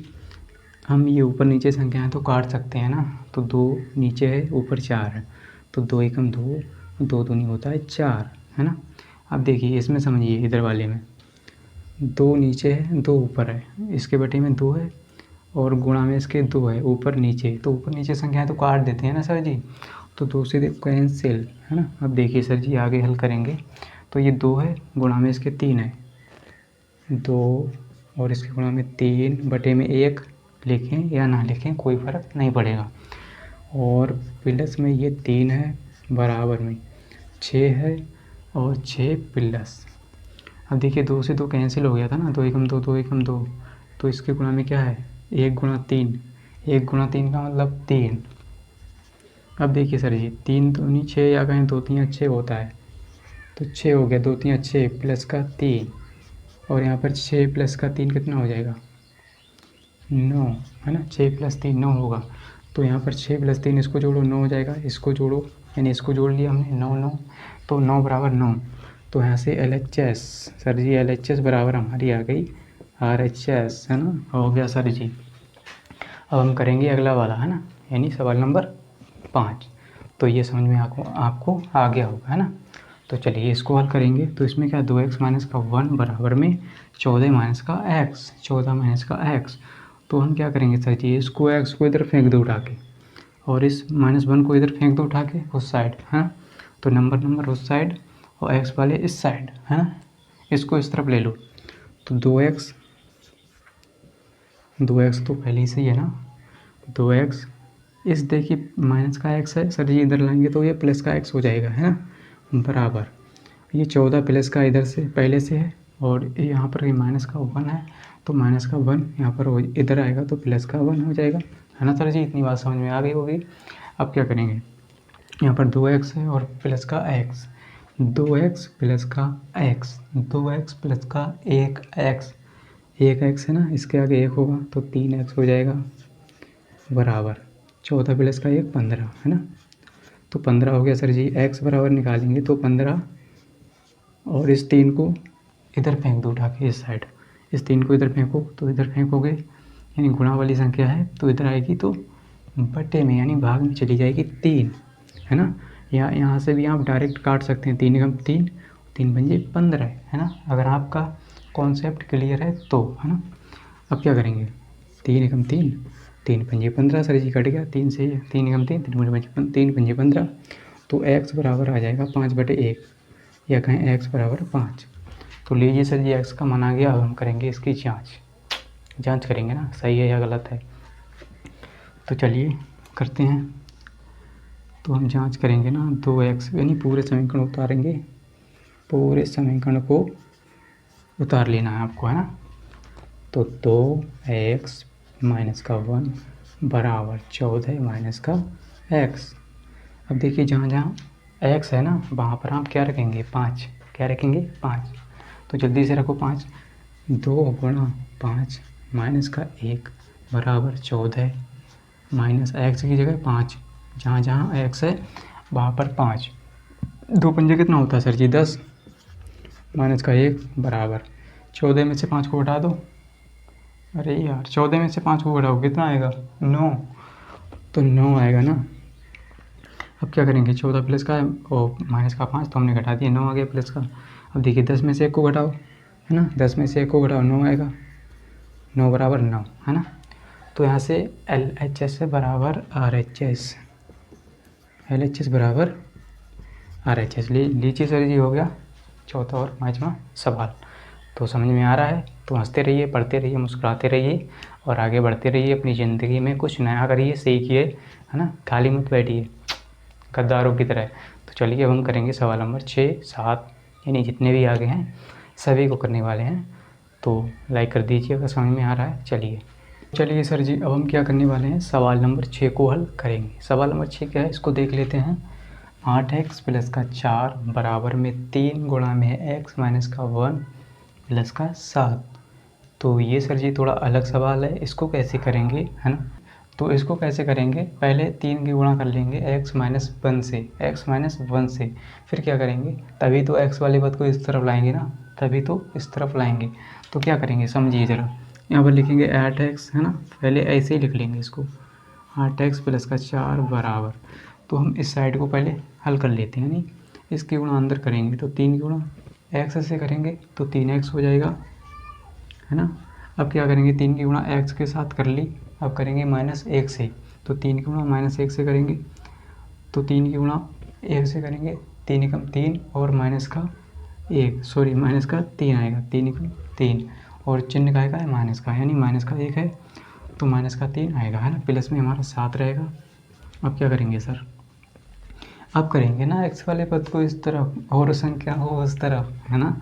हम ये ऊपर नीचे संख्याएं तो काट सकते हैं ना, तो 2 नीचे है ऊपर 4 है, तो 2 एकम 2, 2 दूनी होता है 4, है ना। अब देखिए इसमें समझिए, इधर वाले में 2 नीचे है 2 ऊपर है, इसके बटे में 2 है और गुणा में इसके 2 है ऊपर नीचे, तो ऊपर नीचे संख्याएं तो काट देते हैं ना सर जी, तो 2 से कैंसिल, है ना। अब देखिए सर जी आगे हल करेंगे तो ये 2 है गुणा में इसके 3 है, 2 और इसके गुणा में 3/1 लिखें या ना लिखें कोई फ़र्क नहीं पड़ेगा, और प्लस में ये 3 है बराबर में 6 है और 6 प्लस। अब देखिए 2 से 2 कैंसिल हो गया था ना, 2 एकम 2, 2 एकम 2, तो इसके गुणा में क्या है 1 गुणा 3, 1 गुणा 3 का मतलब 3। अब देखिए सर जी 3 दूनी 6 या कहें 2 3 6 होता है, तो 6 हो गया, 2 3 6 प्लस का 3, और यहाँ पर 6 प्लस का 3 कितना हो जाएगा 9, है ना। 6 प्लस 3 9 होगा, तो यहाँ पर 6 प्लस 3 इसको जोड़ो 9 हो जाएगा, इसको जोड़ो यानी इसको जोड़ लिया हमने 9 9, तो 9 बराबर 9, तो यहाँ से LHS सर जी, LHS बराबर हमारी आ गई RHS, है ना, हो गया सर जी। अब हम करेंगे अगला वाला, है ना, यानी सवाल नंबर 5। तो ये समझ में आपको आ गया होगा, है ना। तो चलिए इसको हल करेंगे, तो इसमें क्या 2x माइनस का 1 बराबर में 14 माइनस का x, 14 माइनस का x। तो हम क्या करेंगे सर जी, इसको x को इधर फेंक दो उठा के, और इस -1 को इधर फेंक दो उठा के उस साइड, है ना। तो नंबर उस साइड और x वाले इस साइड, है ना, इसको इस तरफ ले लो, तो 2x तो पहले से ही है ना, 2x इस देखिए माइनस का x है सर जी, इधर लाएंगे तो ये प्लस का x हो जाएगा, है ना, बराबर ये 14 प्लस का इधर से पहले से है, और यहाँ पर ये माइनस का 1 है, तो माइनस का 1 यहाँ पर इधर आएगा तो प्लस का 1 हो जाएगा, है ना सर जी। इतनी बात समझ में आ गई होगी। अब क्या करेंगे, यहाँ पर 2x है और प्लस का x, 2x प्लस का x, 2x प्लस का 1x, 1x है ना, इसके आगे 1 होगा तो 3x हो जाएगा, बराबर 14 प्लस का 1 15, है ना, तो 15 हो गया सर जी। x बराबर निकालेंगे तो 15, और इस 3 को इधर फेंक दो उठा के इस साइड, इस 3 को इधर फेंको तो इधर फेंकोगे यानी गुणा वाली संख्या है तो इधर आएगी, तो बटे में यानी भाग में चली जाएगी 3, है ना। या यहाँ से भी आप डायरेक्ट काट सकते हैं, 3 एकम 3, 3 पंजे 15, है ना, अगर आपका कॉन्सेप्ट क्लियर है तो, है ना। अब क्या करेंगे, 3 एकम 3, 3 पंजे 15 सर जी, कट गया 3 से, 3 एकम 3, 3 पंजे 15, तो x बराबर आ जाएगा 5/1, या कहें x बराबर 5। तो लीजिए सर जी x का मान आ गया। अब हम करेंगे इसकी जांच करेंगे ना, सही है या गलत है। तो चलिए करते हैं, तो हम जांच करेंगे ना, 2x यानी पूरे समीकरण उतारेंगे, पूरे समीकरण को उतार लेना है आपको, है ना। तो 2x माइनस का 1 बराबर 14 माइनस का x। अब देखिए जहाँ जहाँ x है ना वहाँ पर आप क्या रखेंगे 5, क्या रखेंगे 5, तो जल्दी से रखो 5, 2 गुणा 5 माइनस का 1 बराबर 14 माइनस x की जगह 5, जहाँ जहाँ x है वहाँ पर 5, 2 पंजे कितना होता है सर जी 10, माइनस का 1 बराबर 14 में से 5 को घटा दो, अरे यार 14 में से 5 को घटाओ कितना आएगा 9, तो 9 आएगा ना। अब क्या करेंगे 14 प्लस का और माइनस का 5 तो हमने घटा दिया, 9 आ गया प्लस का। अब देखिए 10 में से 1 को घटाओ, है ना, 10 में से 1 को घटाओ 9 आएगा, 9 बराबर 9, है ना। तो यहाँ से LHS बराबर RHS, LHS बराबर RHS लीजिए सर जी, हो गया चौथा और पाँचवा सवाल। तो समझ में आ रहा है तो हंसते रहिए, पढ़ते रहिए, मुस्कुराते रहिए और आगे बढ़ते रहिए, अपनी ज़िंदगी में कुछ नया करिए, सीखिए, है ना, खाली मत बैठिए गद्दारों की तरह। तो चलिए अब हम करेंगे सवाल नंबर 6 7 यानी जितने भी आगे हैं सभी को करने वाले हैं, तो लाइक कर दीजिए अगर समझ में आ रहा है। चलिए सर जी अब हम क्या करने वाले हैं, सवाल नंबर 6 को हल करेंगे। सवाल नंबर 6 क्या है इसको देख लेते हैं। 8x प्लस का 4 बराबर में 3 गुणा में x माइनस का 1 प्लस का 7। तो ये सर जी थोड़ा अलग सवाल है, इसको कैसे करेंगे, है ना। तो इसको कैसे करेंगे, पहले 3 की गुणा कर लेंगे x माइनस 1 से, x माइनस 1 से, फिर क्या करेंगे, तभी तो x वाले पद को इस तरफ लाएंगे ना, तभी तो इस तरफ लाएंगे। तो क्या करेंगे समझिए ज़रा, यहाँ पर लिखेंगे 8x है ना, पहले ऐसे ही लिख लेंगे इसको, 8x प्लस का 4 बराबर, तो हम इस साइड को पहले हल कर लेते हैं, नहीं इसकी गुणा अंदर करेंगे तो 3 की गुणा x से करेंगे तो 3x हो जाएगा है ना। अब क्या करेंगे, 3 की गुणा x के साथ कर ली, अब करेंगे -1 से, तो 3 की गुणा -1 से करेंगे, तो 3 की गुणा 1 से करेंगे, 3 एकम 3 और माइनस का 1, सॉरी माइनस का 3 आएगा, 3 एकम 3 और चिन्ह का है माइनस का, यानी माइनस का 1 है तो माइनस का 3 आएगा है ना, प्लस में हमारा 7 रहेगा। अब क्या करेंगे सर, अब करेंगे ना x वाले पद को इस तरफ और संख्या को उस तरफ है ना,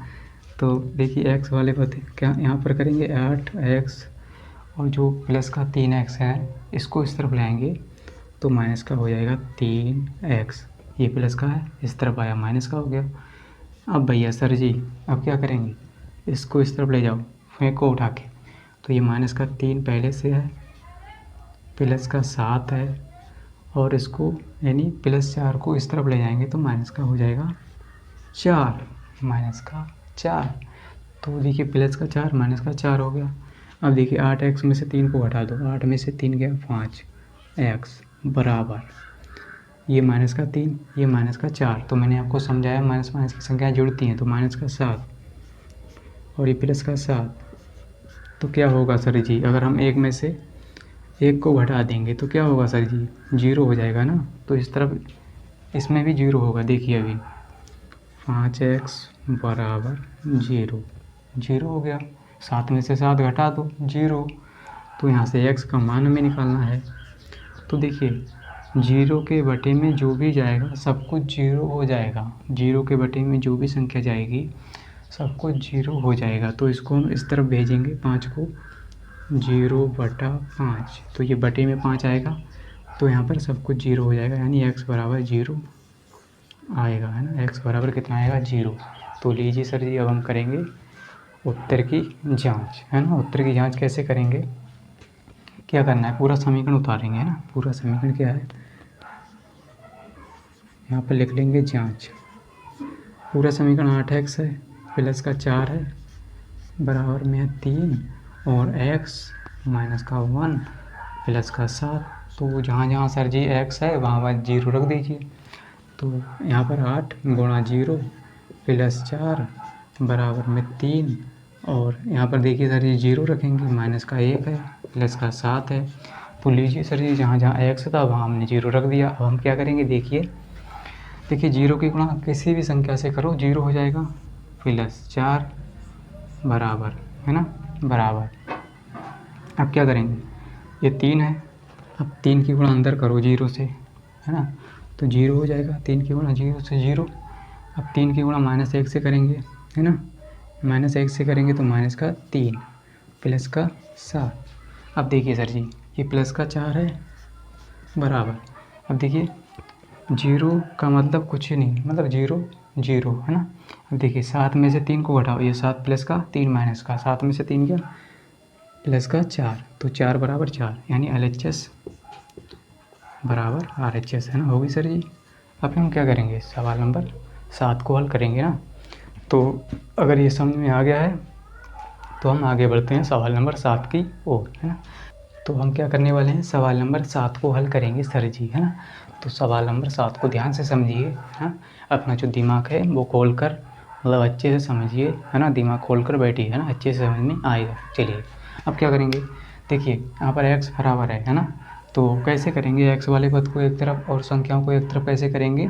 तो देखिए x वाले पद क्या यहाँ पर करेंगे 8x और जो प्लस का 3x है इसको इस तरफ लाएंगे तो माइनस का हो जाएगा 3x, ये प्लस का है इस तरफ आया माइनस का हो गया। अब भैया सर जी अब क्या करेंगे, इसको इस तरफ ले जाओ, फेंको उठा के, तो ये माइनस का 3 पहले से है, प्लस का 7 है और इसको यानी +4 को इस तरफ ले जाएंगे तो माइनस का हो जाएगा 4, माइनस का 4, तो देखिए प्लस का 4 माइनस का 4 हो गया। अब देखिए 8x में से 3 को हटा दो, 8 में से 3 गया 5x बराबर ये माइनस का 3 ये माइनस का 4, तो मैंने आपको समझाया माइनस माइनस की संख्याएं जुड़ती हैं, तो माइनस का 7 और ये प्लस का 7, तो क्या होगा सर जी, अगर हम एक में से एक को घटा देंगे तो क्या होगा सर जी, 0 हो जाएगा ना, तो इस तरफ इसमें भी 0 होगा, देखिए अभी 5x बराबर 0, 0 हो गया, 7 में से 7 घटा दो 0, तो यहाँ से x का मान हमें निकालना है, तो देखिए 0 के बटे में जो भी जाएगा सब कुछ 0 हो जाएगा, 0 के बटे में जो भी संख्या जाएगी सब कुछ 0 हो जाएगा, तो इसको हम इस तरफ भेजेंगे 5 को 0/5, तो ये बटे में 5 आएगा तो यहाँ पर सब कुछ 0 हो जाएगा, यानी x बराबर 0 आएगा है ना, x बराबर कितना आएगा 0। तो लीजिए सर जी अब हम करेंगे उत्तर की जांच है ना, उत्तर की जांच कैसे करेंगे, क्या करना है, पूरा समीकरण उतारेंगे है ना, पूरा समीकरण क्या है यहाँ पर लिख लेंगे जांच, पूरा समीकरण 8x है प्लस का 4 है बराबर में 3 और x माइनस का 1 प्लस का 7, तो जहाँ जहाँ सर जी x है वहाँ वहाँ 0 रख दीजिए, तो यहाँ पर 8 गुणा 0 प्लस 4 बराबर में 3 और यहाँ पर देखिए सर जी 0 रखेंगे, माइनस का 1 है प्लस का 7 है, तो लीजिए सर जी जहाँ जहाँ x था वहाँ हमने 0 रख दिया। अब हम क्या करेंगे, देखिए 0 की गुणा किसी भी संख्या से करो 0 हो जाएगा, प्लस 4 बराबर है ना बराबर, अब क्या करेंगे, ये 3 है, अब 3 की गुणा अंदर करो 0 से है ना, तो 0 हो जाएगा, 3 की गुणा 0 से 0, अब 3 की गुणा -1 से करेंगे है ना, -1 से करेंगे तो माइनस का 3 प्लस का 7, अब देखिए सर जी ये प्लस का 4 है बराबर, अब देखिए 0 का मतलब कुछ ही नहीं, मतलब 0 0 है ना। अब देखिए 7 में से 3 को घटाओ, ये 7 प्लस का 3 माइनस का, 7 में से 3 गया प्लस का 4, तो 4 बराबर 4, यानी LHS बराबर RHS है ना, होगी सर जी। अब हम क्या करेंगे, सवाल नंबर 7 को हल करेंगे ना, तो अगर ये समझ में आ गया है तो हम आगे बढ़ते हैं सवाल नंबर 7 की ओर है ना। तो हम क्या करने वाले हैं, सवाल नंबर 7 को हल करेंगे सर जी है ना। तो सवाल नंबर 7 को ध्यान से समझिए है, अपना जो दिमाग है वो खोल कर मतलब अच्छे से समझिए है ना, दिमाग खोल कर बैठिए है ना, अच्छे से समझ में आएगा। चलिए अब क्या करेंगे, देखिए यहाँ पर x बराबर है ना, तो कैसे करेंगे, x वाले पद को एक तरफ और संख्याओं को एक तरफ कैसे करेंगे,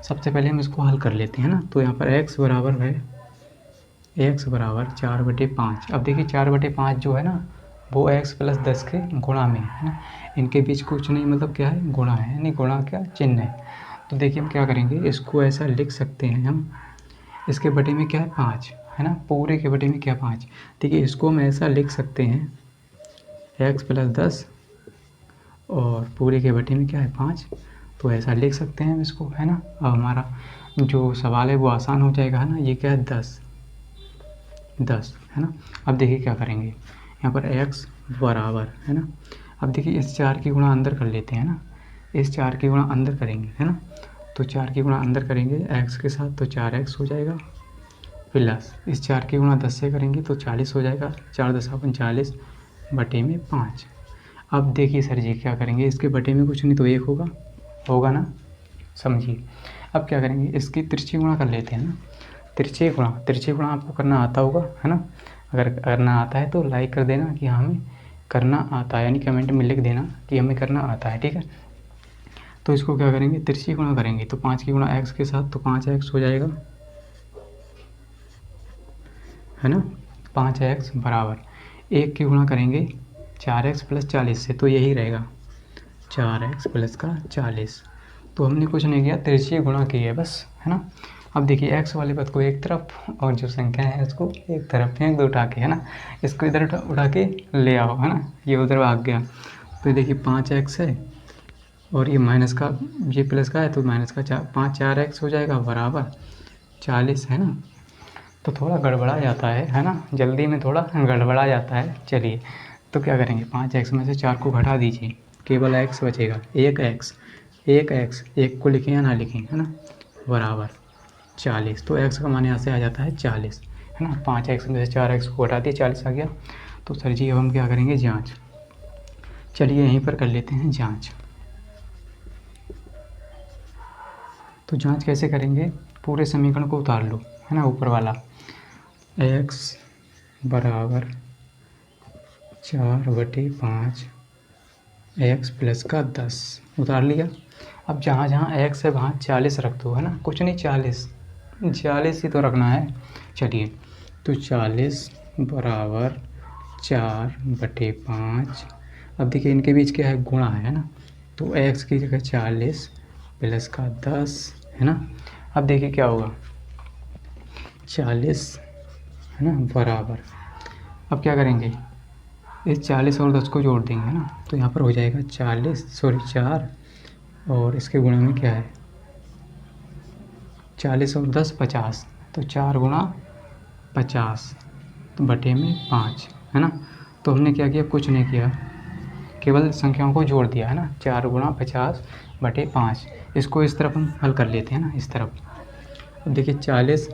सबसे पहले हम इसको हल कर लेते हैं ना। तो यहाँ पर x बराबर है, x बराबर 4/5। अब देखिए 4/5 जो है ना वो x + 10 के गुणा में है ना, इनके बीच कुछ नहीं, मतलब क्या है, गुणा है, यानी गुणा क्या चिन्ह है। तो देखिए हम क्या करेंगे, इसको ऐसा लिख सकते हैं हम, इसके बटे में क्या है 5 है ना, पूरे के बटे में क्या 5। देखिए इसको हम ऐसा लिख सकते हैं x + 10 और पूरे के बटे में क्या है 5, तो ऐसा लिख सकते हैं हम इसको है ना। अब हमारा जो सवाल है वो आसान हो जाएगा है ना, ये क्या है 10 है ना। अब देखिए क्या करेंगे, यहाँ पर x बराबर है ना, अब देखिए इस 4 की गुणा अंदर कर लेते हैं ना, इस 4 की गुणा अंदर करेंगे है ना, तो 4 की गुणा अंदर करेंगे x के साथ तो 4x हो जाएगा, प्लस इस 4 की गुणा 10 से करेंगे तो 40 हो जाएगा, 4 10 40 बटे में 5। अब देखिए सर जी क्या करेंगे, इसके बटे में कुछ नहीं तो 1 होगा ना, समझिए। अब क्या करेंगे, इसकी तिरछी गुणा कर लेते हैं ना, तिरछी गुणा आपको करना आता होगा है ना, अगर करना आता है तो लाइक कर देना कि हाँ हमें करना आता है, यानी कमेंट में लिख देना कि हमें करना आता है, ठीक है। तो इसको क्या करेंगे, तिरछी गुणा करेंगे तो 5 की गुणा x के साथ तो 5x हो जाएगा है ना, 5x बराबर 1 की गुणा करेंगे 4x प्लस 40 से तो यही रहेगा 4x प्लस का 40। तो हमने कुछ नहीं किया, तिरछी गुणा की है बस है ना। अब देखिए x वाले पद को एक तरफ और जो संख्या है उसको एक तरफ फेंक दो उठा के है ना, इसको इधर उठा के ले आओ है ना, ये उधर भाग गया। तो देखिए 5x है और ये माइनस का, ये प्लस का है तो माइनस का 4x हो जाएगा बराबर 40 है ना। तो थोड़ा गड़बड़ा जाता है ना, जल्दी में थोड़ा गड़बड़ा जाता है। चलिए तो क्या करेंगे, 5x में से 4 को घटा दीजिए, केवल x बचेगा, एक एक को लिखें या ना लिखें है ना, बराबर 40। तो x का मान यहाँ से आ जाता है 40 है ना, 5x में से 4x को घटा दिए 40 आ गया। तो सर जी अब हम क्या करेंगे, जाँच। चलिए यहीं पर कर लेते हैं जाँच। तो जाँच कैसे करेंगे, पूरे समीकरण को उतार लो है ना, ऊपर वाला x बराबर 4/5 x प्लस का 10 उतार लिया। अब जहाँ जहाँ x है वहाँ 40 रख दो है ना, कुछ नहीं 40 ही तो रखना है। चलिए तो 40 बराबर 4/5। अब देखिए इनके बीच क्या है, गुणा है ना, तो x की जगह 40 प्लस का 10 है ना। अब देखिए क्या होगा, 40 है ना बराबर, अब क्या करेंगे, इस 40 और 10 को जोड़ देंगे है ना, तो यहाँ पर हो जाएगा 4 और इसके गुणे में क्या है 40 और 10 50, तो 4 गुणा 50 तो बटे में 5 है ना। तो हमने क्या किया, कुछ नहीं किया, केवल संख्याओं को जोड़ दिया है ना, 4 गुणा 50 बटे 5। इसको इस तरफ हम हल कर लेते हैं ना, इस तरफ। अब देखिए 40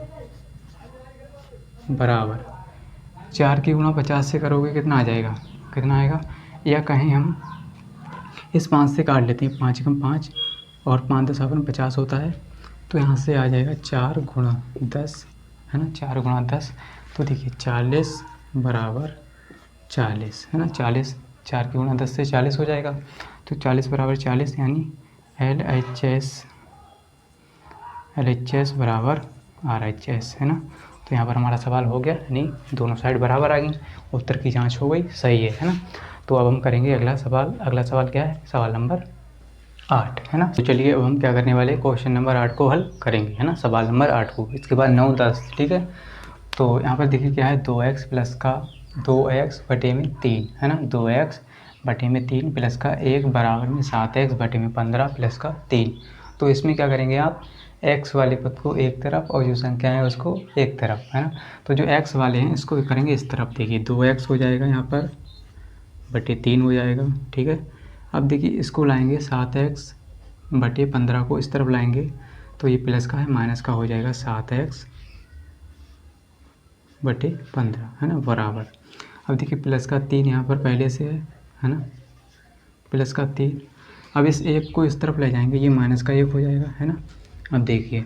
बराबर 4 की गुणा 50 से करोगे कितना आ जाएगा, कितना आएगा, या कहीं हम इस 5 से काट लेते हैं, 5 कम 5 और 5 10 50 होता है, तो यहाँ से आ जाएगा 4 गुणा 10 है ना, 4 गुणा 10। तो देखिए 40 बराबर 40 है ना, 40 4 की गुणा 10 से 40 हो जाएगा, तो 40 बराबर 40 यानी LHS बराबर RHS है ना। तो यहाँ पर हमारा सवाल हो गया, यानी दोनों साइड बराबर आ गई, उत्तर की जांच हो गई, सही है ना। तो अब हम करेंगे अगला सवाल क्या है, सवाल नंबर 8 है ना। तो चलिए अब हम क्या करने वाले, क्वेश्चन नंबर 8 को हल करेंगे है ना, सवाल नंबर 8 को, इसके बाद 9 10 ठीक है। तो यहाँ पर देखिए क्या है, 2x प्लस का 2x बटे में 3 है ना, 2x बटे में 3 प्लस का 1 बराबर में 7x बटे में 15 प्लस का 3। तो इसमें क्या करेंगे आप, x वाले पद को एक तरफ और जो संख्या है उसको एक तरफ है ना। तो जो x वाले हैं इसको करेंगे इस तरफ, देखिए 2x हो जाएगा यहाँ पर बटे 3 हो जाएगा, ठीक है। अब देखिए इसको लाएंगे 7x बटे 15 को इस तरफ लाएंगे, तो ये प्लस का है माइनस का हो जाएगा 7x बटे 15 है ना बराबर। अब देखिए प्लस का 3 यहाँ पर पहले से है ना, प्लस का 3। अब इस 1 को इस तरफ ले जाएंगे, ये माइनस का 1 हो जाएगा है ना। अब देखिए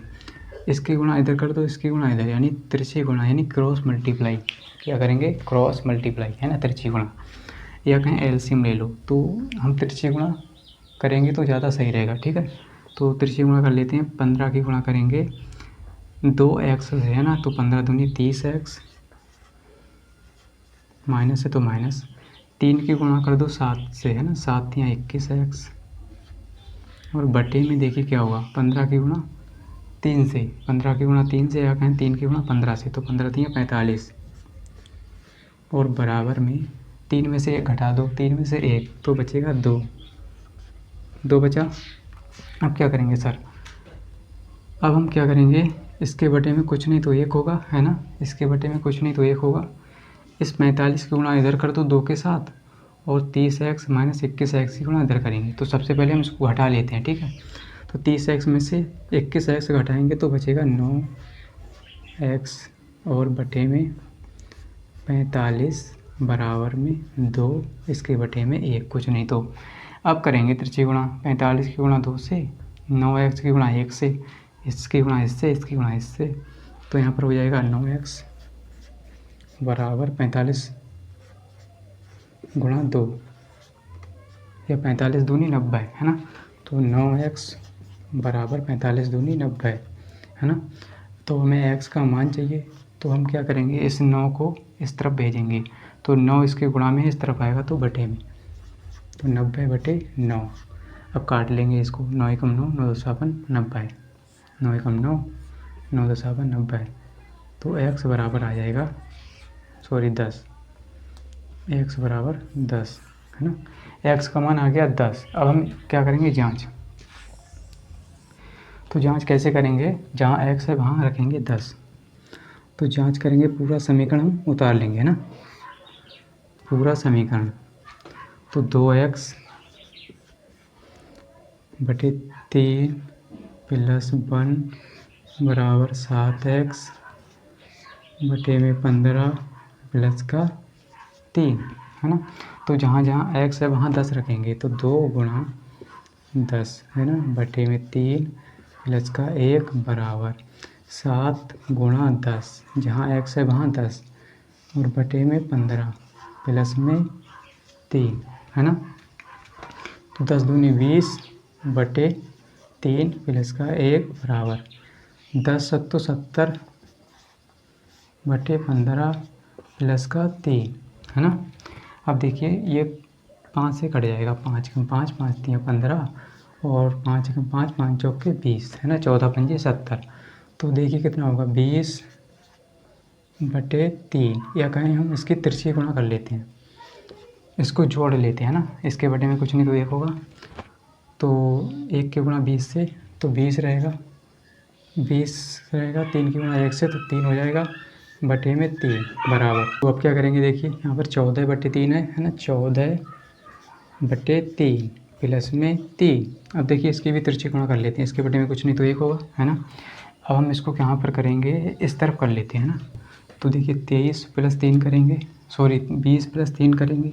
इसकी गुणा इधर कर दो, इसकी गुणा इधर, यानी तिरछी गुणा, यानी क्रॉस मल्टीप्लाई। क्या करेंगे, क्रॉस मल्टीप्लाई है ना, तिरछी गुणा, या कहें एलसीएम ले लो, तो हम तिरछी गुणा करेंगे तो ज़्यादा सही रहेगा, ठीक है। तो तिरछी गुणा कर लेते हैं, 15 की गुणा करेंगे 2x है ना, तो 15 दूनी 30x, माइनस है तो माइनस, 3 की गुणा कर दो 7 से है ना, 7 या 21x, और बटे में देखिए क्या होगा, 15 की गुणा 3 से, 15 की गुणा 3 से, या कहें 3 की गुणा 15 से, तो 15 3 45, और बराबर में 3 में से 1 घटा दो, 3 में से 1 तो बचेगा 2 बचा। अब क्या करेंगे सर, अब हम क्या करेंगे, इसके बटे में कुछ नहीं तो 1 होगा है ना, इसके बटे में कुछ नहीं तो 1 होगा। इस 45 की गुणा इधर कर दो 2 के साथ, और 30x माइनस 21x की गुणा इधर करेंगे। तो सबसे पहले हम इसको घटा लेते हैं, ठीक है। तो 30x में से 21x घटाएंगे तो बचेगा 9x और बटे में 45 बराबर में 2, इसके बटे में 1, कुछ नहीं। तो अब करेंगे तिरछी गुणा। 45 की गुणा 2 से, 9x की गुणा 1 से, इसकी गुणा इससे, इसकी गुणा इससे। तो यहाँ पर हो जाएगा 9x बराबर 45 गुणा 2 या 45 दूनी 90 है ना। तो 9x बराबर 45 दूनी 90 है ना। तो हमें x का मान चाहिए, तो हम क्या करेंगे, इस 9 को इस तरफ भेजेंगे। तो 9 इसके गुणा में इस तरफ आएगा तो बटे में, तो 90 बटे 9। अब काट लेंगे इसको, 9 एकम 9, 9 दशापन 90, 9 एकम 9, 9 दशापन 90। तो x बराबर आ जाएगा 10, x बराबर 10 है ना। x का मान आ गया 10। अब हम क्या करेंगे, जांच। तो जांच कैसे करेंगे, जहाँ x है वहाँ रखेंगे 10। तो जांच करेंगे, पूरा समीकरण हम उतार लेंगे, है ना, पूरा समीकरण। तो 2x बटे 3 प्लस 1 बराबर 7x बटे में 15 प्लस का 3 है ना। तो जहाँ जहाँ x है वहाँ 10 रखेंगे। तो 2 गुणा 10 है ना, बटे में 3 प्लस का 1 बराबर 7 गुणा 10, जहाँ x है वहाँ 10 और बटे में 15 प्लस में 3 है ना। तो 10 दूनी 20 बटे 3 प्लस का 1 बराबर 10 सत्तो 70 बटे 15 प्लस का 3 है ना। अब देखिए ये 5 से कट जाएगा, 5 कम 5, 5 3 15 और 5 कम 5, 5 चौके 20 है ना, 14 पंजे 70। तो देखिए कितना होगा, 20 बटे 3, या कहें हम इसकी तिरछी गुणा कर लेते हैं, इसको जोड़ लेते हैं ना। इसके बटे में कुछ नहीं तो 1 होगा, तो 1 के गुणा 20 से तो 20 रहेगा, 20 रहेगा, 3 की गुणा 1 से तो 3 हो जाएगा, बटे में 3 बराबर। तो अब क्या करेंगे, देखिए यहाँ पर 14 बटे 3 है ना, 14 बटे 3 प्लस में 3। अब देखिए इसकी भी तिरछी गुणा कर लेते हैं, इसके बटे में कुछ नहीं तो 1 होगा, है ना। अब हम इसको कहाँ पर करेंगे, इस तरफ कर लेते हैं ना। तो देखिए 23 प्लस 3 करेंगे, सॉरी 20 प्लस 3 करेंगे,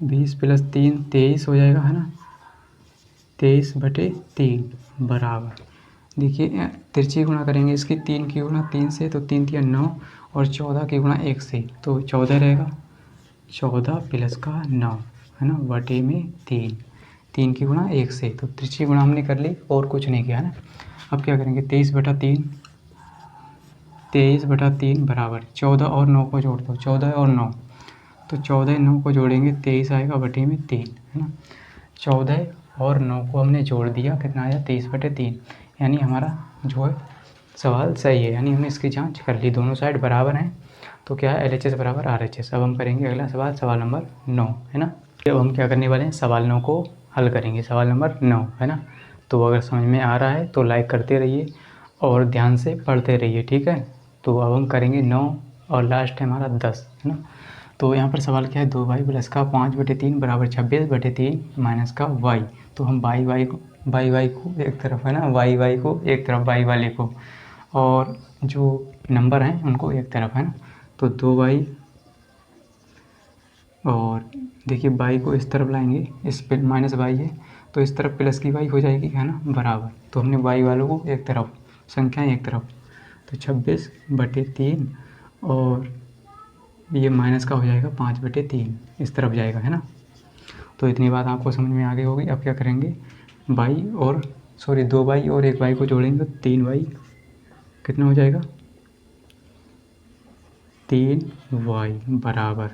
20 प्लस 3 23 हो जाएगा, है ना। 23 बटे 3 बराबर, देखिए तिरछी गुणा करेंगे इसकी, 3 की गुणा 3 से तो 3 तिया 9 और 14 की गुणा 1 से तो 14 रहेगा, 14 प्लस का 9 है ना, बटे में 3, 3 की गुणा 1 से तो तिरछी गुणा हमने कर ली और कुछ नहीं किया, है ना। अब क्या करेंगे, 23 बटा 3, 23 बटा 3 बराबर 14 और 9 को जोड़ दो, 14 और 9, तो 14 9 को जोड़ेंगे 23 आएगा बटे में 3 है ना। 14 और 9 को हमने जोड़ दिया, कितना आया 23 बटे 3, यानी हमारा जो है सवाल सही है, यानी हमने इसकी जांच कर ली, दोनों साइड बराबर हैं। तो क्या है, LHS बराबर RHS। अब हम करेंगे अगला सवाल, सवाल नंबर 9 है ना। अब हम क्या करने वाले हैं, सवाल 9 को हल करेंगे, सवाल नंबर 9 है ना। तो अगर समझ में आ रहा है तो लाइक करते रहिए और ध्यान से पढ़ते रहिए, ठीक है। तो अब हम करेंगे 9 और लास्ट है हमारा 10 है ना। तो यहाँ पर सवाल क्या है, 2y प्लस का 5 बटे 3 बराबर 26 बटे 3 माइनस का y। तो हम y को एक तरफ है ना, y को एक तरफ, y वाले को, और जो नंबर हैं उनको एक तरफ, है ना। तो 2y और देखिए y को इस तरफ लाएंगे, इस पे माइनस y है तो इस तरफ प्लस की y हो जाएगी, है ना, बराबर। तो हमने y वालों को एक तरफ, संख्याएं एक तरफ, तो 26 बटे 3 और ये माइनस का हो जाएगा 5 बटे 3, इस तरफ जाएगा, है ना। तो इतनी बात आपको समझ में आ गई होगी। अब क्या करेंगे, 2y और 1y को जोड़ेंगे, 3y कितना हो जाएगा, 3y बराबर।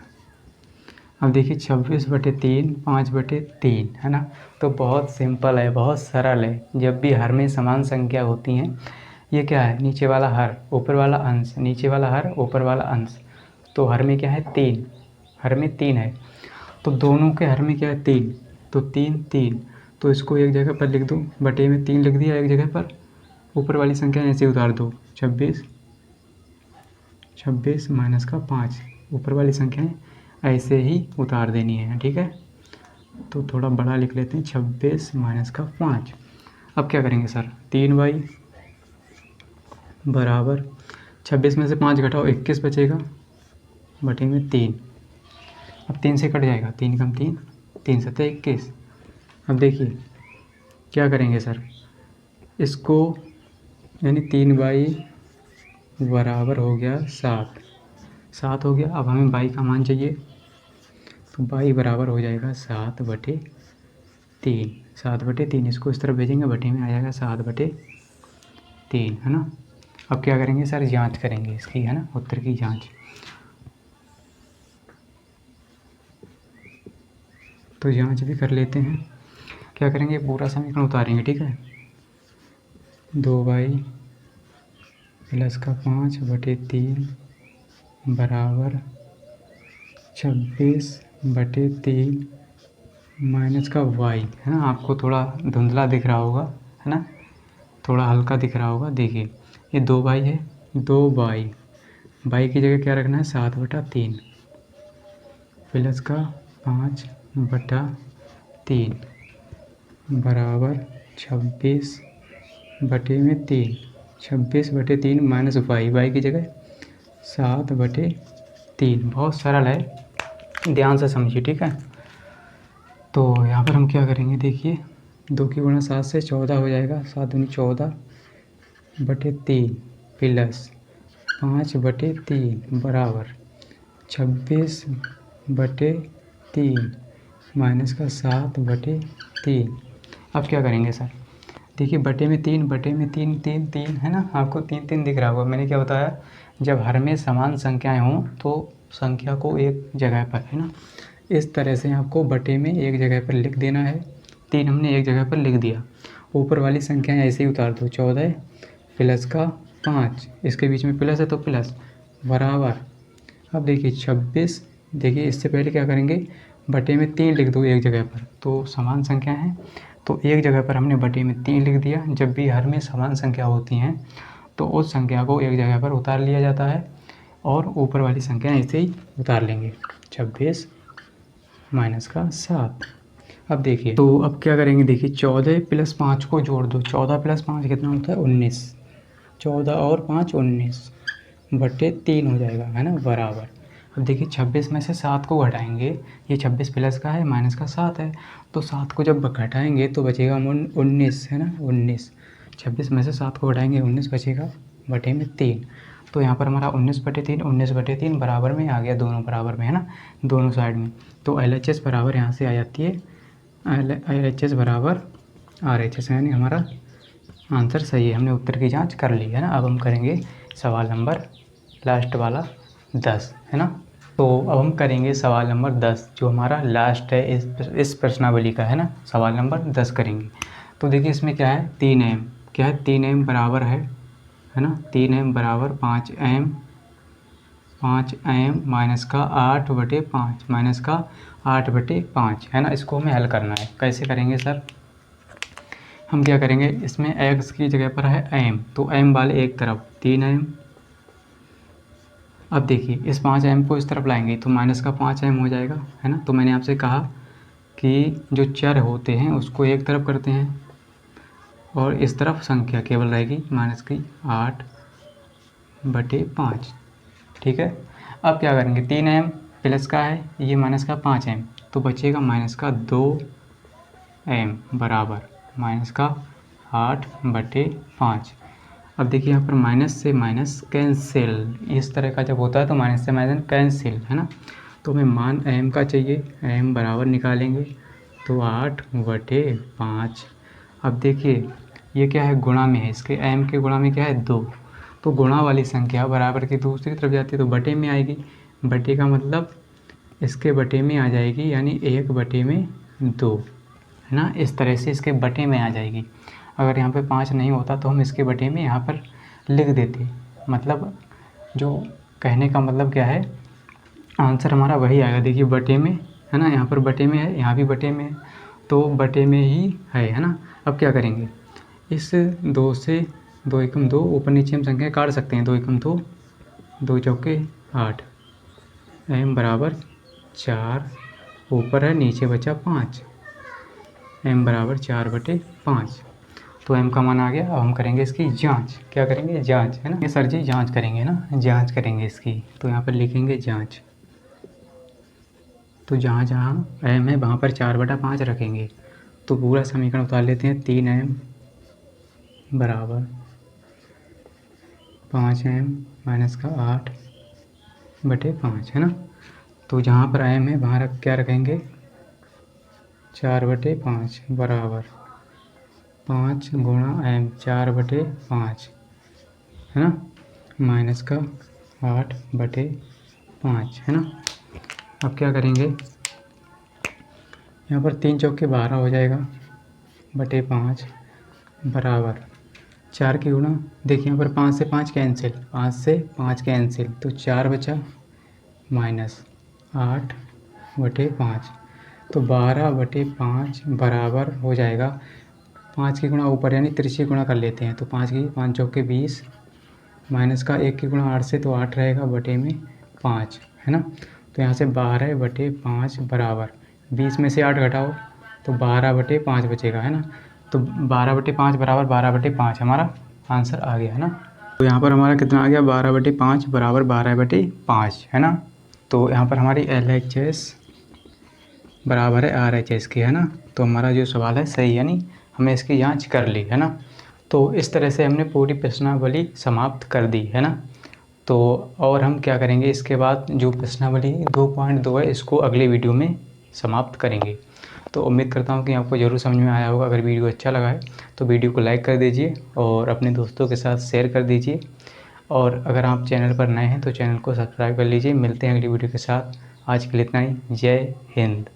अब देखिए 26 बटे 3, 5 बटे 3 है ना। तो बहुत सिंपल है, बहुत सरल है। जब भी हर में समान संख्या होती हैं, ये क्या है, नीचे वाला हर ऊपर वाला अंश, नीचे वाला हर ऊपर वाला अंश। तो हर में क्या है, 3, हर में 3 है, तो दोनों के हर में क्या है, 3, तो 3 3, तो इसको एक जगह पर लिख दो, बटे में 3 लिख दिया एक जगह पर, ऊपर वाली संख्या ऐसे उतार दो, 26 माइनस का 5, ऊपर वाली संख्याएं ऐसे ही उतार देनी है, ठीक है। तो थोड़ा बड़ा लिख लेते हैं, 26 माइनस का 5। अब क्या करेंगे सर, 3y बराबर 26 में से 5 घटाओ 21 बचेगा बटे में 3। अब 3 से कट जाएगा, 3 कम 3, 3 सत्ते 21। अब देखिए क्या करेंगे सर, इसको यानी 3y बराबर हो गया 7, 7 हो गया। अब हमें y का मान चाहिए, तो y बराबर हो जाएगा 7 बटे 3, 7 बटे 3। इसको इस तरफ भेजेंगे, बटे में आ जाएगा 7 बटे 3, है ना। अब क्या करेंगे सर, जांच करेंगे इसकी, है ना, उत्तर की जांच। तो जांच भी कर लेते हैं। क्या करेंगे, पूरा समीकरण उतारेंगे, ठीक है। 2y प्लस का 5 बटे 3 बराबर 26 बटे 3 माइनस का y, है ना। आपको थोड़ा धुंधला दिख रहा होगा, है ना, थोड़ा हल्का दिख रहा होगा। देखिए ये 2y है, 2y, y की जगह क्या रखना है, 7 बटा 3 प्लस का 5 बटा 3 बराबर 26 बटे में 3, 26 बटे 3 माइनस y की जगह 7 बटे 3। बहुत सरल है, ध्यान से समझिए, ठीक है। तो यहाँ पर हम क्या करेंगे, देखिए 2 की गुणा 7 से 14 हो जाएगा, 7 दूनी 14 बटे 3 प्लस 5 बटे 3 बराबर 26 बटे 3 माइनस का 7 बटे 3। अब क्या करेंगे सर, देखिए बटे में 3, बटे में 3, 3 3, है ना। आपको 3 3 दिख रहा होगा। मैंने क्या बताया, जब हर में समान संख्याएं हों तो संख्या को एक जगह पर, है ना, इस तरह से आपको बटे में एक जगह पर लिख देना है। 3 हमने एक जगह पर लिख दिया, ऊपर वाली संख्याएं ऐसे ही उतार दो। 14 प्लस का 5, इसके बीच में प्लस है तो प्लस, बराबर। अब देखिए 26, देखिए इससे पहले क्या करेंगे, बटे में 3 लिख दो एक जगह पर, तो समान संख्या है तो एक जगह पर हमने बटे में 3 लिख दिया। जब भी हर में समान संख्या होती हैं तो उस संख्या को एक जगह पर उतार लिया जाता है और ऊपर वाली संख्या ऐसे ही उतार लेंगे, 26 माइनस का 7। अब देखिए, तो अब क्या करेंगे, देखिए 14 प्लस 5 को जोड़ दो, 14 प्लस 5 कितना होता है, 19, 14 और 5 19 बटे 3 हो जाएगा, है ना, बराबर। अब देखिए 26 में से 7 को घटाएंगे, ये 26 प्लस का है माइनस का 7 है, तो 7 को जब घटाएंगे तो बचेगा 19, है ना, 19। 26 में से 7 को घटाएंगे 19 बचेगा बटे में 3। तो यहाँ पर हमारा 19 बटे 3, 19 बटे 3 बराबर में आ गया, दोनों बराबर में, है ना, दोनों साइड में। तो LHS बराबर यहाँ से आ जाती है, LHS बराबर RHS, यानी हमारा आंसर सही है। हमने उत्तर की जांच कर ली, है ना। अब हम करेंगे सवाल नंबर लास्ट वाला 10, है ना। तो अब हम करेंगे सवाल नंबर 10 जो हमारा लास्ट है इस प्रश्नावली का, है ना। सवाल नंबर 10 करेंगे। तो देखिए इसमें क्या है, 3m, क्या है, 3m बराबर है ना, 3m बराबर 5m, 5m माइनस का 8 बटे 5, माइनस का 8 बटे 5, है ना। इसको हमें हल करना है। कैसे करेंगे सर, हम क्या करेंगे, इसमें x की जगह पर है m, तो m वाले एक तरफ 3m। अब देखिए इस 5m को इस तरफ लाएंगे तो माइनस का 5m हो जाएगा, है ना। तो मैंने आपसे कहा कि जो चर होते हैं उसको एक तरफ करते हैं और इस तरफ संख्या केवल रहेगी माइनस की 8 बटे 5, ठीक है। अब क्या करेंगे, 3m प्लस का है, ये माइनस का 5m, तो बचेगा माइनस का 2m बराबर माइनस का 8 बटे 5। अब देखिए यहाँ पर माइनस से माइनस कैंसिल, इस तरह का जब होता है तो माइनस से माइनस कैंसिल, है ना। तो हमें मान m का चाहिए, m बराबर निकालेंगे तो 8 बटे 5। अब देखिए ये क्या है, गुणा में है, इसके m के गुणा में क्या है, 2, तो गुणा वाली संख्या बराबर की दूसरी तरफ जाती है तो बटे में आएगी। बटे का मतलब इसके बटे में आ जाएगी, यानी 1 बटे में 2, है ना। इस तरह से इसके बटे में आ जाएगी। अगर यहाँ पे 5 नहीं होता तो हम इसके बटे में यहाँ पर लिख देते, मतलब जो कहने का मतलब क्या है, आंसर हमारा वही आएगा। देखिए बटे में, है ना, यहाँ पर बटे में है, यहाँ भी बटे में है, तो बटे में ही है ना। अब क्या करेंगे, इस 2 से 2 एकम 2, ऊपर नीचे हम संख्या काट सकते हैं, 2 एकम 2, 2 चौके 8, m बराबर 4 ऊपर है, नीचे बचा 5, m बराबर 4/5। तो m का मान आ गया। अब हम करेंगे इसकी जांच। क्या करेंगे? जांच, है ना। ये सर जी जांच करेंगे ना, जांच करेंगे इसकी। तो यहाँ पर लिखेंगे जांच। तो जहाँ जहाँ m है वहाँ पर 4/5 रखेंगे। तो पूरा समीकरण उतार लेते हैं। 3m बराबर 5m माइनस का 8/5, है ना। तो जहाँ पर m है वहाँ क्या रखेंगे? 4/5 बराबर 5 गुणा m, 4/5, है ना, माइनस का 8/5, है ना। अब क्या करेंगे? यहाँ पर 3 चौके 12 हो जाएगा, बटे 5 बराबर 4 की गुणा। देखिए यहाँ पर 5 से 5 कैंसिल, 5 से 5 कैंसिल, तो 4 बचा माइनस 8/5। तो 12/5 बराबर हो जाएगा 5 की गुणा ऊपर यानी तिरछी गुणा कर लेते हैं। तो 5 चौके 20 माइनस का 1 की गुणा 8 से, तो 8 रहेगा बटे में 5, है ना। तो यहाँ से 12/5 बराबर 20 में से 8 घटाओ तो 12/5 बचेगा, है ना। तो 12/5 बराबर 12/5 हमारा आंसर आ गया, है ना। तो यहाँ पर हमारा कितना आ गया? 12/5 बराबर 12/5, है ना। तो यहाँ पर हमारी LHS बराबर है RHS की, है ना। तो हमारा जो सवाल है सही, यानी हमने इसकी जांच कर ली, है ना। तो इस तरह से हमने पूरी प्रश्नावली समाप्त कर दी, है ना। तो और हम क्या करेंगे इसके बाद? जो प्रश्नावली 2.2 है इसको अगले वीडियो में समाप्त करेंगे। तो उम्मीद करता हूँ कि आपको ज़रूर समझ में आया होगा। अगर वीडियो अच्छा लगा है तो वीडियो को लाइक कर दीजिए और अपने दोस्तों के साथ शेयर कर दीजिए। और अगर आप चैनल पर नए हैं तो चैनल को सब्सक्राइब कर लीजिए। मिलते हैं अगली वीडियो के साथ। आज के लिए इतना ही। जय हिंद।